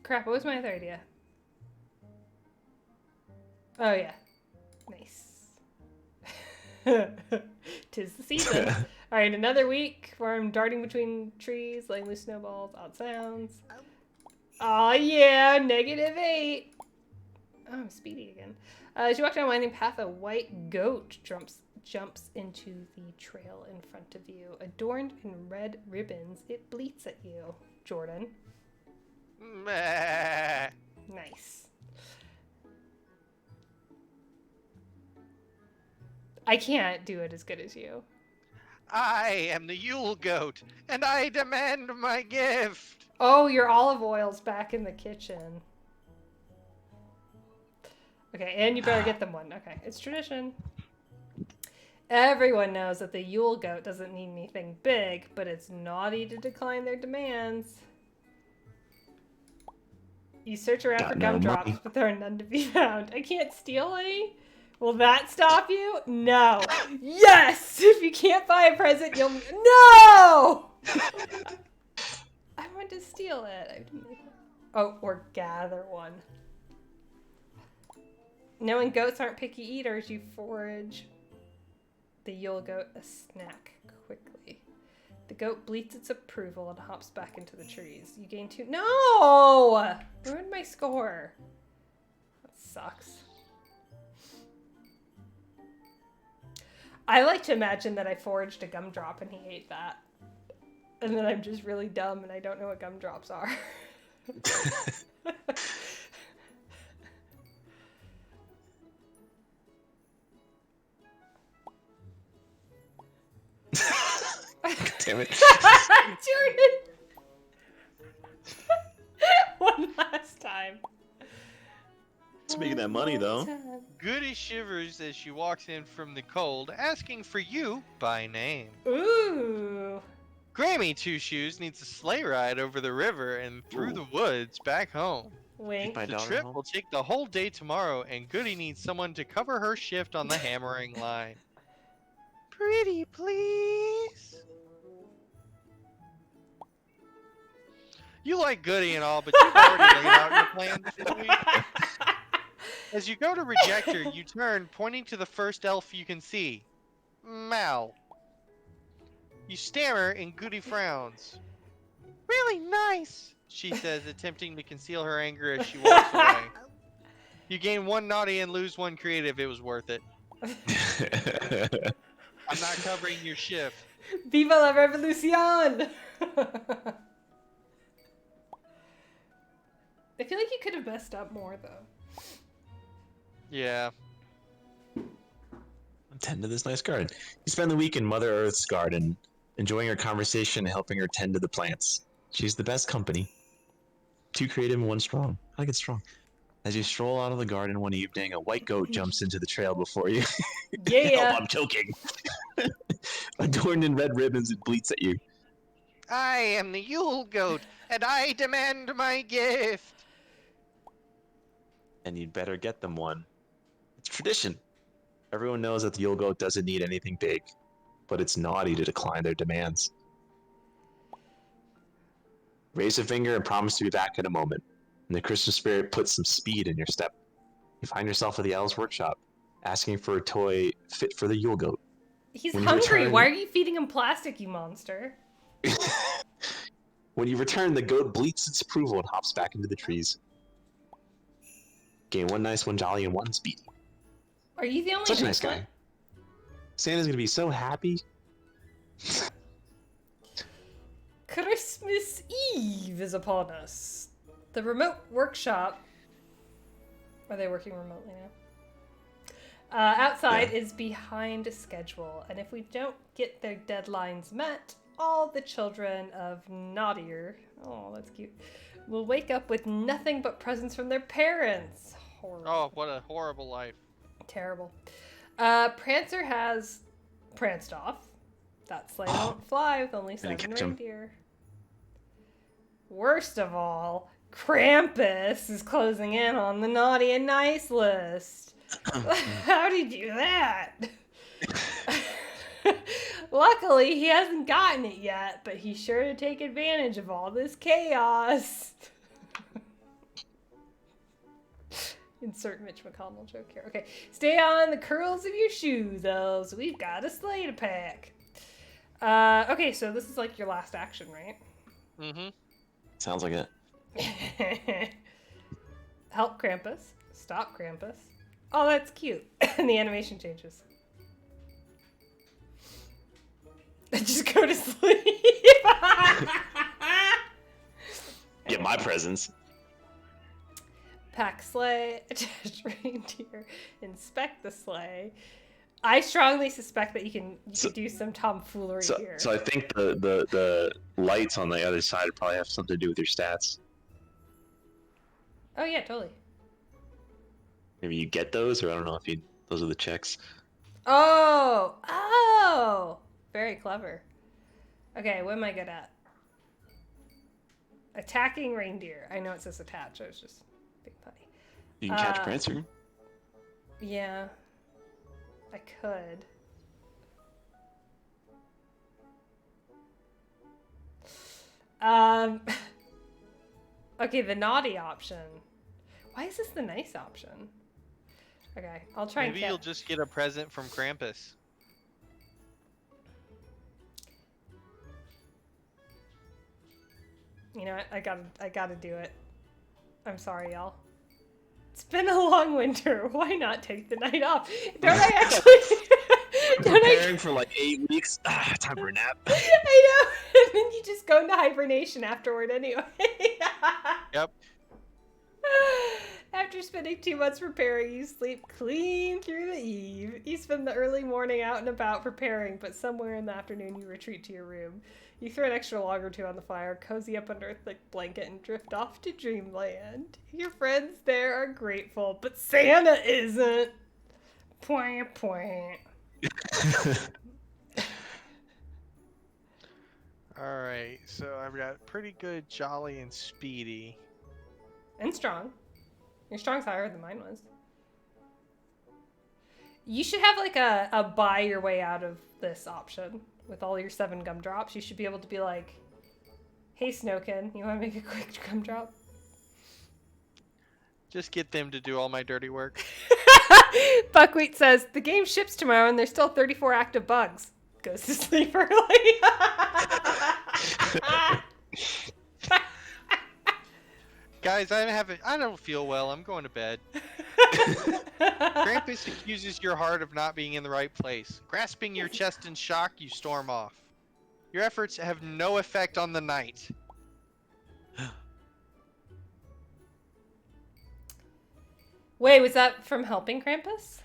Crap, what was my other idea? Oh, yeah. Nice. Tis the season. Alright, another week where I'm darting between trees, laying loose snowballs, odd sounds. Oh yeah, -8. Oh, I'm speedy again. As you walk down a winding path, a white goat jumps into the trail in front of you. Adorned in red ribbons, it bleats at you. Jordan. Meh. Nice. I can't do it as good as you. I am the Yule Goat, and I demand my gift. Oh, your olive oil's back in the kitchen. Okay, and you better get them one. Okay, it's tradition. Everyone knows that the Yule Goat doesn't need anything big, but it's naughty to decline their demands. You search around Got for no gumdrops, money. but there are none to be found. I can't steal any? Will that stop you? No. Yes! If you can't buy a present, you'll... No! I want to steal it. I didn't make it. Oh, or gather one. Knowing goats aren't picky eaters, you forage the Yule Goat a snack quickly. The goat bleats its approval and hops back into the trees. You gain 2... No! Ruined my score. That sucks. I like to imagine that I foraged a gumdrop and he ate that. And then I'm just really dumb and I don't know what gumdrops are. Damn it. Jordan! One last time. It's making that money, though. Goody shivers as she walks in from the cold, asking for you by name. Ooh. Grammy Two Shoes needs a sleigh ride over the river and through the woods back home. Wink. My The daughter trip home. will take the whole day tomorrow, and Goody needs someone to cover her shift on the hammering line. Pretty please. You like Goody and all, but you've already laid out your plan for the week. As you go to reject her, you turn, pointing to the first elf you can see. Mal. You stammer and Goody frowns. Really nice, she says, attempting to conceal her anger as she walks away. You gain 1 naughty and lose 1 creative. It was worth it. I'm not covering your shift. Viva la revolucion! I feel like you could have messed up more, though. Yeah. Tend to this nice garden. You spend the week in Mother Earth's garden, enjoying her conversation and helping her tend to the plants. She's the best company. 2 creative and 1 strong. I like it strong. As you stroll out of the garden one evening, a white goat jumps into the trail before you. Yeah. Help, I'm choking. Adorned in red ribbons, it bleats at you. I am the Yule Goat, and I demand my gift. And you'd better get them one. It's tradition. Everyone knows that the Yule Goat doesn't need anything big, but it's naughty to decline their demands. Raise a finger and promise to be back in a moment, and the Christmas spirit puts some speed in your step. You find yourself at the Owl's workshop, asking for a toy fit for the Yule Goat. He's When you hungry. return- Why are you feeding him plastic, you monster? When you return, the goat bleats its approval and hops back into the trees. Gain 1 nice, 1 jolly, and 1 speedy. Are you the only Such a nice Hoopla? guy. Santa's gonna be so happy. Christmas Eve is upon us. The remote workshop. Are they working remotely now? Outside Yeah. is behind schedule, and if we don't get their deadlines met, all the children of Naughtier, oh, that's cute, will wake up with nothing but presents from their parents. Horrible. Oh, what a horrible life. Terrible. Prancer has pranced off. That sleigh won't fly with only 7 catch 'em. reindeer. Worst of all, Krampus is closing in on the naughty and nice list. How did you do that? Luckily, he hasn't gotten it yet, but he's sure to take advantage of all this chaos. Insert Mitch McConnell joke here. Okay, stay on the curls of your shoes, elves. We've got a sleigh to pack. Okay, so this is like your last action, right? Mm-hmm. Sounds like it. Help Krampus. Stop Krampus. Oh, that's cute. And the animation changes. Just go to sleep. Get my presents. Pack sleigh, attach reindeer, inspect the sleigh. I strongly suspect that you can do some tomfoolery here. So I think the lights on the other side probably have something to do with your stats. Oh yeah, totally. Maybe you get those, or I don't know if those are the checks. Oh, very clever. Okay, what am I good at? Attacking reindeer. I know it says attach. I was just being funny. You can catch Prancer. Yeah, I could. Okay, the naughty option. Why is this the nice option? Okay, I'll try Maybe and you'll just get a present from Krampus. You know what? I gotta do it. I'm sorry, y'all. It's been a long winter. Why not take the night off? Don't I actually? Preparing for like 8 weeks. Time for a nap. I know. And then you just go into hibernation afterward anyway. Yep. After spending 2 months preparing, you sleep clean through the eve. You spend the early morning out and about preparing, but somewhere in the afternoon you retreat to your room. You throw an extra log or two on the fire, cozy up under a thick blanket, and drift off to dreamland. Your friends there are grateful, but Santa isn't. Point, point. Alright, so I've got pretty good, jolly, and speedy. And strong. Your strong's higher than mine was. You should have like a buy your way out of this option. With all your 7 gumdrops, you should be able to be like, hey Snowkin, you want to make a quick gumdrop? Just get them to do all my dirty work. Buckwheat says, the game ships tomorrow and there's still 34 active bugs. Goes to sleep early. Guys, I don't feel well. I'm going to bed. Krampus accuses your heart of not being in the right place. Grasping your chest in shock, you storm off. Your efforts have no effect on the night. Wait, was that from helping Krampus?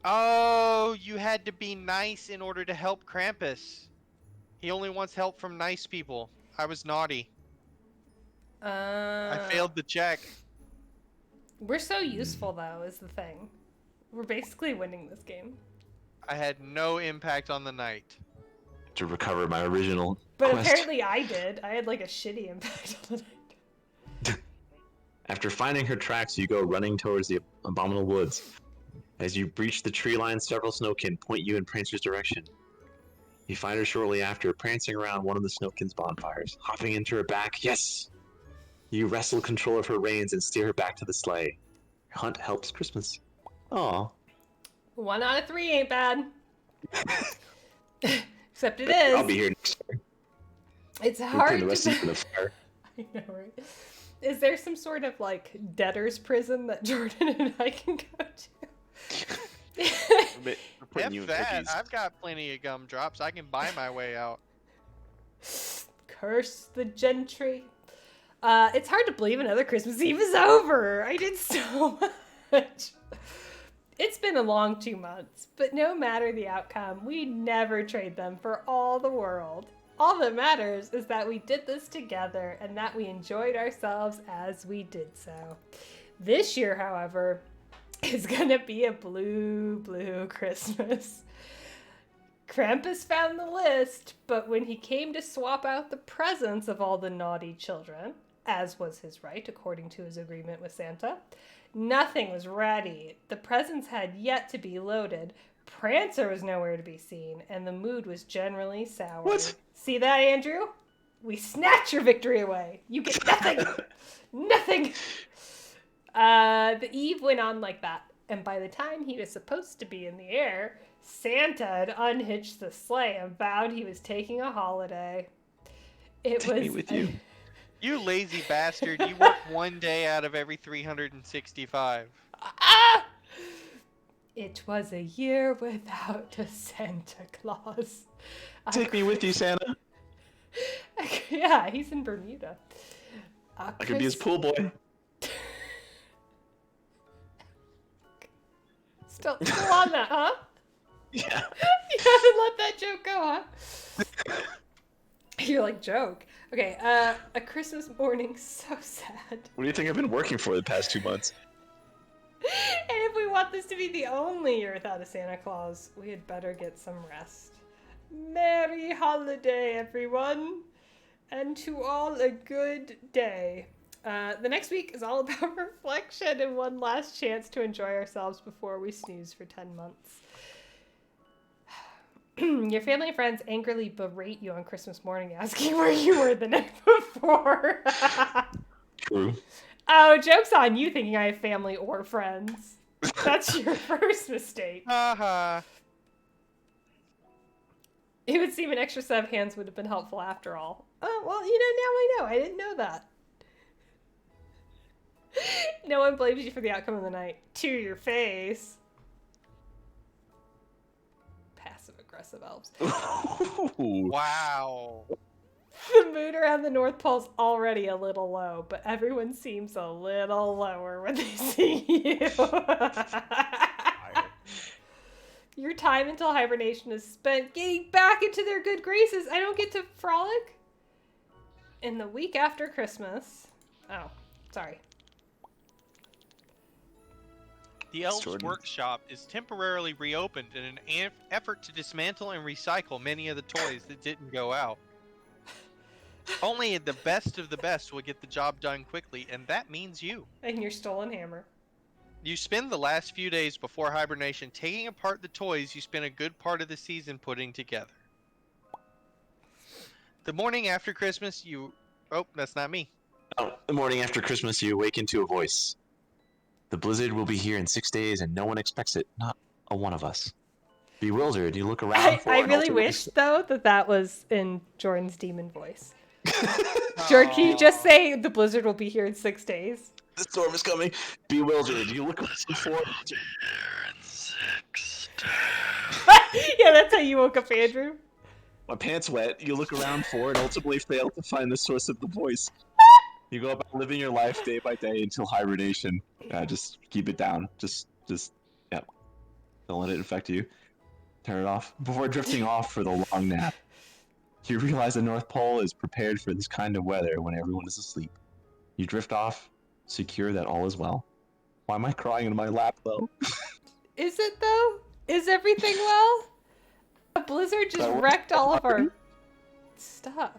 Oh, you had to be nice in order to help Krampus. He only wants help from nice people. I was naughty. I failed the check. We're so useful, though, is the thing. We're basically winning this game. I had no impact on the night. To recover my original But quest. apparently I did. I had like a shitty impact on the night. After finding her tracks, you go running towards the abominable woods. As you breach the tree line, several snowkin point you in Prancer's direction. You find her shortly after, prancing around one of the snowkin's bonfires. Hopping into her back, yes! You wrestle control of her reins and steer her back to the sleigh. Your hunt helps Christmas. Aw. 1 out of 3 ain't bad. Except it is. I'll be here next year. It's We'll hard turn the rest to... of you in the fire. I know, right? Is there some sort of, like, debtor's prison that Jordan and I can go to? We're putting you F in that. cookies. I've got plenty of gumdrops. I can buy my way out. Curse the gentry. It's hard to believe another Christmas Eve is over. I did so much. It's been a long 2 months, but no matter the outcome, we never trade them for all the world. All that matters is that we did this together and that we enjoyed ourselves as we did so. This year, however, is gonna be a blue Christmas. Krampus found the list, but when he came to swap out the presents of all the naughty children, as was his right according to his agreement with Santa, nothing was ready. The presents had yet to be loaded. Prancer was nowhere to be seen, and the mood was generally sour. What? See that, Andrew? We snatch your victory away. You get nothing. Nothing. The eve went on like that, and by the time he was supposed to be in the air, Santa had unhitched the sleigh and vowed he was taking a holiday. Take me with you. You lazy bastard. You work one day out of every 365. Ah! It was a year without a Santa Claus. Take me with you, Santa. Yeah, he's in Bermuda. I could be his pool boy. Still on that, huh? Yeah. You haven't let that joke go, huh? You're like, joke. Okay, a Christmas morning so sad. What do you think I've been working for the past 2 months? And if we want this to be the only year without a Santa Claus, we had better get some rest. Merry holiday, everyone. And to all a good day. The next week is all about reflection and one last chance to enjoy ourselves before we snooze for 10 months. Your family and friends angrily berate you on Christmas morning asking where you were the night before. True. Oh, joke's on you thinking I have family or friends. That's your first mistake. Haha. It would seem an extra set of hands would have been helpful after all. Oh, well, now I know. I didn't know that. No one blames you for the outcome of the night. To your face. Passive-aggressive elves. Ooh. Wow. The mood around the North Pole's already a little low, but everyone seems a little lower when they see you. Your time until hibernation is spent getting back into their good graces. I don't get to frolic. In the week after Christmas. Oh, sorry. The Elves Jordan. Workshop is temporarily reopened in an effort to dismantle and recycle many of the toys that didn't go out. Only the best of the best will get the job done quickly, and that means you. And your stolen hammer. You spend the last few days before hibernation taking apart the toys you spent a good part of the season putting together. The morning after Christmas, you... Oh, that's not me. Oh, the morning after Christmas, you awaken to a voice. The blizzard will be here in 6 days, and no one expects it. Not a one of us. Bewildered, you look around for I an really alternate- wish, though, that was in Jordan's demon voice. Jordan, can you just say the blizzard will be here in 6 days? The storm is coming. Bewildered, you look around for... Here in 6 days. Yeah, that's how you woke up, Andrew. My pants wet, you look around for and ultimately fail to find the source of the voice. You go about living your life day by day until hibernation. Just keep it down. Just, yeah. Don't let it affect you. Turn it off. Before drifting off for the long nap. You realize the North Pole is prepared for this kind of weather when everyone is asleep. You drift off, secure that all is well. Why am I crying in my lap, though? Is it, though? Is everything well? A blizzard just wrecked all of our stuff.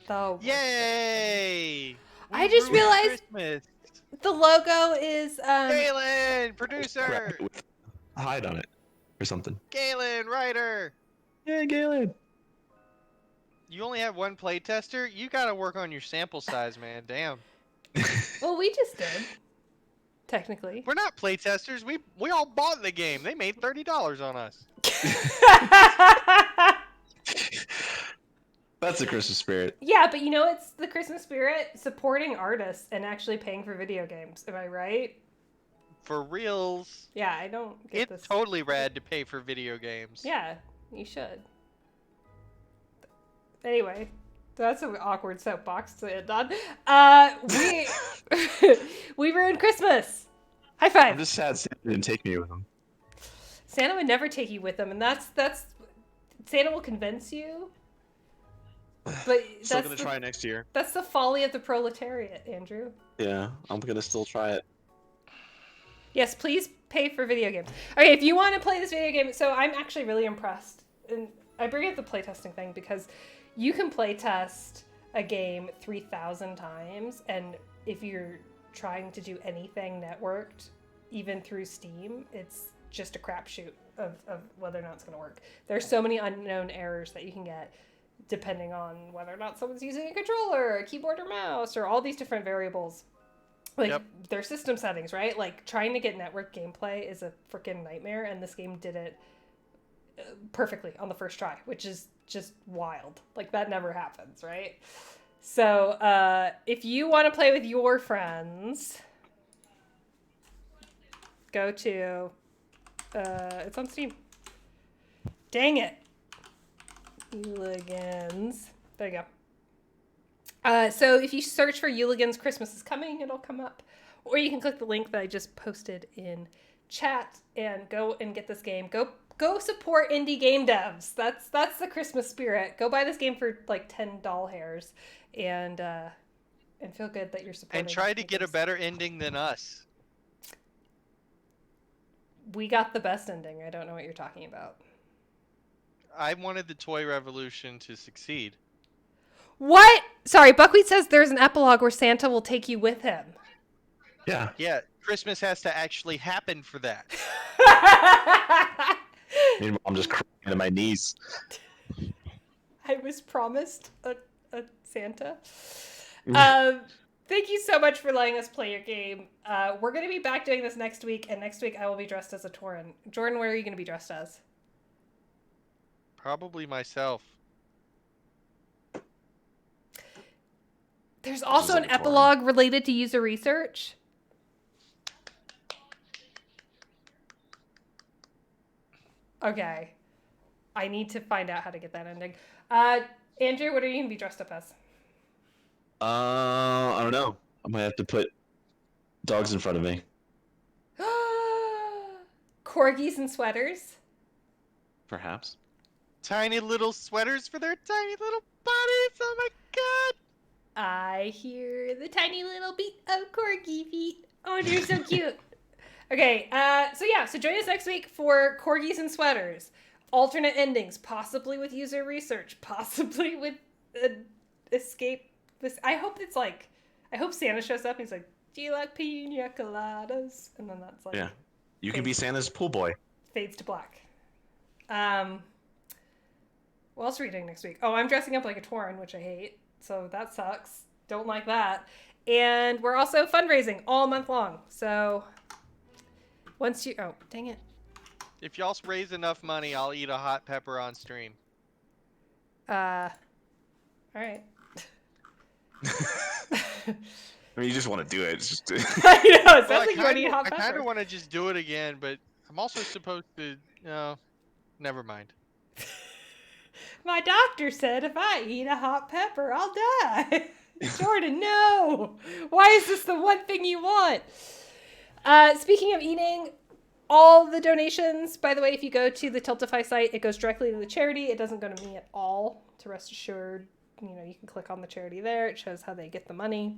The Yay! I We just ruined realized- Christmas. The logo is Galen, Wrap producer. it with a hide on it. Or something. Galen, writer. Yeah, Galen. You only have one playtester? You gotta work on your sample size, man. Damn. well, we just did. Technically. We're not playtesters. We all bought the game. They made $30 on us. That's the Christmas spirit. Yeah, but it's the Christmas spirit supporting artists and actually paying for video games. Am I right? For reals. Yeah, I don't get It's this. totally rad to pay for video games. Yeah, you should. Anyway, that's an awkward soapbox to end on. We ruined Christmas. High I'm five. just sad Santa didn't take me with him. Santa would never take you with him, and that's Santa will convince you. But Still gonna try next year. That's the folly of the proletariat, Andrew. Yeah, I'm gonna still try it. Yes, please pay for video games. Okay, if you want to play this video game, so I'm actually really impressed. And I bring up the playtesting thing because you can playtest a game 3,000 times, and if you're trying to do anything networked, even through Steam, it's just a crapshoot of whether or not it's going to work. There's so many unknown errors that you can get depending on whether or not someone's using a controller, a keyboard or mouse, or all these different variables. Like, their system settings, right? Like, trying to get network gameplay is a freaking nightmare, and this game did it perfectly on the first try, which is just wild. Like, that never happens, right? So, if you want to play with your friends, go to, it's on Steam. Dang it. Yuligans. There you go. So if you search for Yuligans Christmas is Coming, it'll come up. Or you can click the link that I just posted in chat and go and get this game. Go support indie game devs. That's the Christmas spirit. Go buy this game for like $10 hairs and feel good that you're supporting. And try to get a better ending than us. We got the best ending. I don't know what you're talking about. I wanted the toy revolution to succeed. What? Sorry, Buckwheat says there's an epilogue where Santa will take you with him. Yeah. Yeah, Christmas has to actually happen for that. Meanwhile, I'm just crying to my knees. I was promised a Santa. Thank you so much for letting us play your game. We're going to be back doing this next week, and next week I will be dressed as a Tauren. Jordan, where are you going to be dressed as? Probably myself. There's also an epilogue related to user research. Okay. I need to find out how to get that ending. Andrew, what are you going to be dressed up as? I don't know. I might have to put dogs in front of me. Corgis and sweaters? Perhaps. Tiny little sweaters for their tiny little bodies. Oh my god. I hear the tiny little beat of corgi feet. Oh, they're so cute. Okay, so join us next week for Corgis and Sweaters. Alternate endings, possibly with user research, possibly with escape. I hope Santa shows up and he's like, do you like pina coladas? And then that's like... Yeah, you can be Santa's pool boy. Fades to black. What else are we doing next week? Oh, I'm dressing up like a Tauren, which I hate. So that sucks. Don't like that. And we're also fundraising all month long. So once you... Oh, dang it. If y'all raise enough money, I'll eat a hot pepper on stream. All right. I mean, you just want to do it. It's just... I know. It sounds Well, like you want to eat hot I pepper. kind of want to just do it again, but I'm also supposed to... No, never mind. My doctor said if I eat a hot pepper, I'll die. Jordan, no. Why is this the one thing you want? Speaking of eating, all the donations, by the way, if you go to the Tiltify site, it goes directly to the charity. It doesn't go to me at all. To rest assured, you can click on the charity there. It shows how they get the money.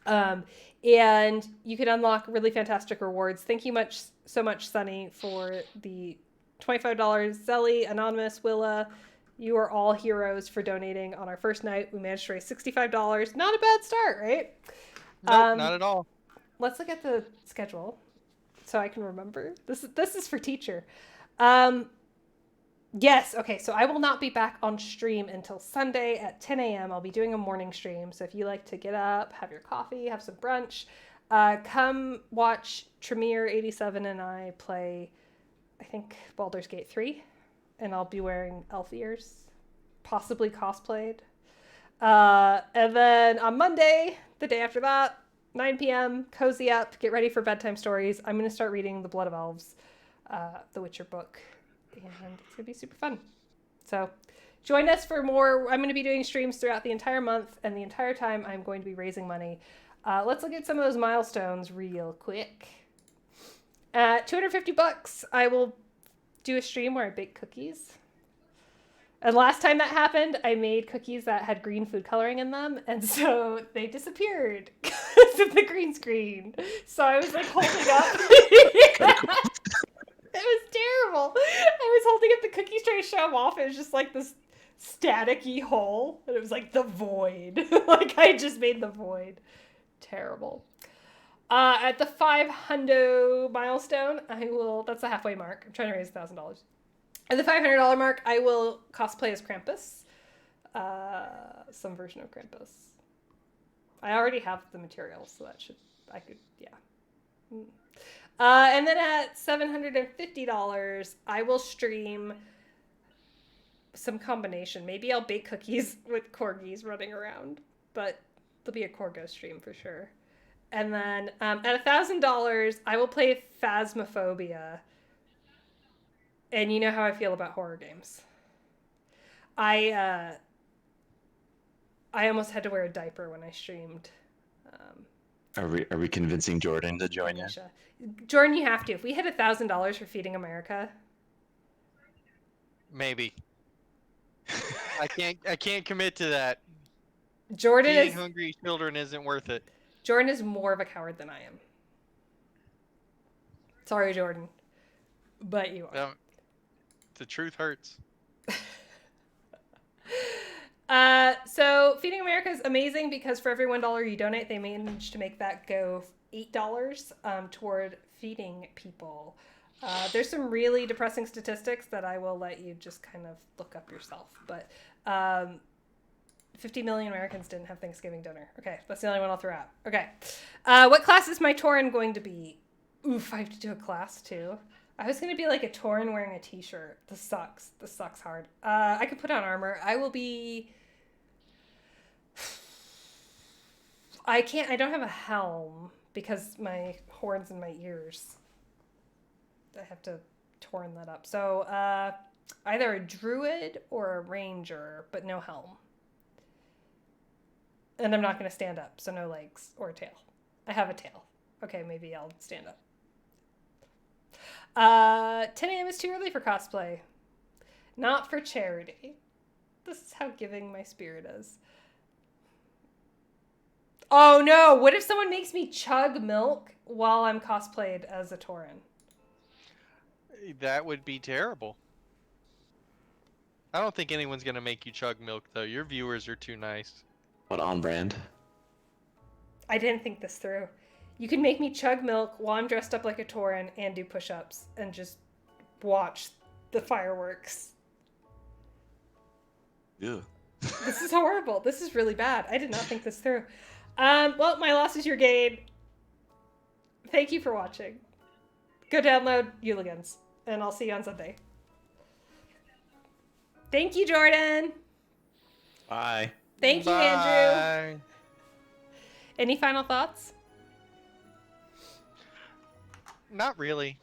And you can unlock really fantastic rewards. Thank you so much, Sunny, for the $25. Zelly, Anonymous, Willa, you are all heroes for donating on our first night. We managed to raise $65. Not a bad start, right? Nope, not at all. Let's look at the schedule so I can remember. This is for teacher. Yes, okay, so I will not be back on stream until Sunday at 10 a.m. I'll be doing a morning stream, so if you like to get up, have your coffee, have some brunch, come watch Tremere87 and I play, I think, Baldur's Gate 3, and I'll be wearing elf ears, possibly cosplayed. And then on Monday, the day after that, 9 p.m., cozy up, get ready for bedtime stories. I'm going to start reading The Blood of Elves, the Witcher book, and it's going to be super fun. So join us for more. I'm going to be doing streams throughout the entire month, and the entire time I'm going to be raising money. Let's look at some of those milestones real quick. At $250, I will do a stream where I bake cookies. And last time that happened, I made cookies that had green food coloring in them, and so they disappeared because of the green screen. So I was like holding up. It was terrible. I was holding up the cookies trying to show them off. It was just like this staticky hole, and it was like the void. Like I just made the void. Terrible. At the 500 milestone, that's the halfway mark. I'm trying to raise $1,000. At the $500 mark, I will cosplay as Krampus. Some version of Krampus. I already have the materials, so yeah. And then at $750, I will stream some combination. Maybe I'll bake cookies with corgis running around, but there'll be a Corgo stream for sure. And then at $1,000, I will play Phasmophobia. And you know how I feel about horror games. I almost had to wear a diaper when I streamed. Are we convincing Jordan to join you? Jordan, you have to. If we hit $1,000 for Feeding America, Maybe. I can't commit to that. Jordan Feeding hungry children isn't worth it. Jordan is more of a coward than I am. Sorry, Jordan, but you are. The truth hurts. So Feeding America is amazing because for every $1 you donate, they manage to make that go $8 toward feeding people. There's some really depressing statistics that I will let you just kind of look up yourself. But 50 million Americans didn't have Thanksgiving dinner. Okay, that's the only one I'll throw out. Okay. What class is my Tauren going to be? Oof, I have to do a class too. I was going to be like a Tauren wearing a t-shirt. This sucks. This sucks hard. I could put on armor. I will be... I don't have a helm because my horns in my ears. I have to Tauren that up. So either a druid or a ranger, but no helm. And I'm not going to stand up, so no legs or a tail. I have a tail. Okay, maybe I'll stand up. 10 a.m. is too early for cosplay. Not for charity. This is how giving my spirit is. Oh no, what if someone makes me chug milk while I'm cosplayed as a Tauren? That would be terrible. I don't think anyone's going to make you chug milk, though. Your viewers are too nice. What, on brand? I didn't think this through. You can make me chug milk while I'm dressed up like a Tauren and do push-ups and just watch the fireworks. Yeah. This is horrible. This is really bad. I did not think this through. Well, my loss is your gain. Thank you for watching. Go download Yuligans, and I'll see you on Sunday. Thank you, Jordan. Bye. Thank you, Andrew. Any final thoughts? Not really.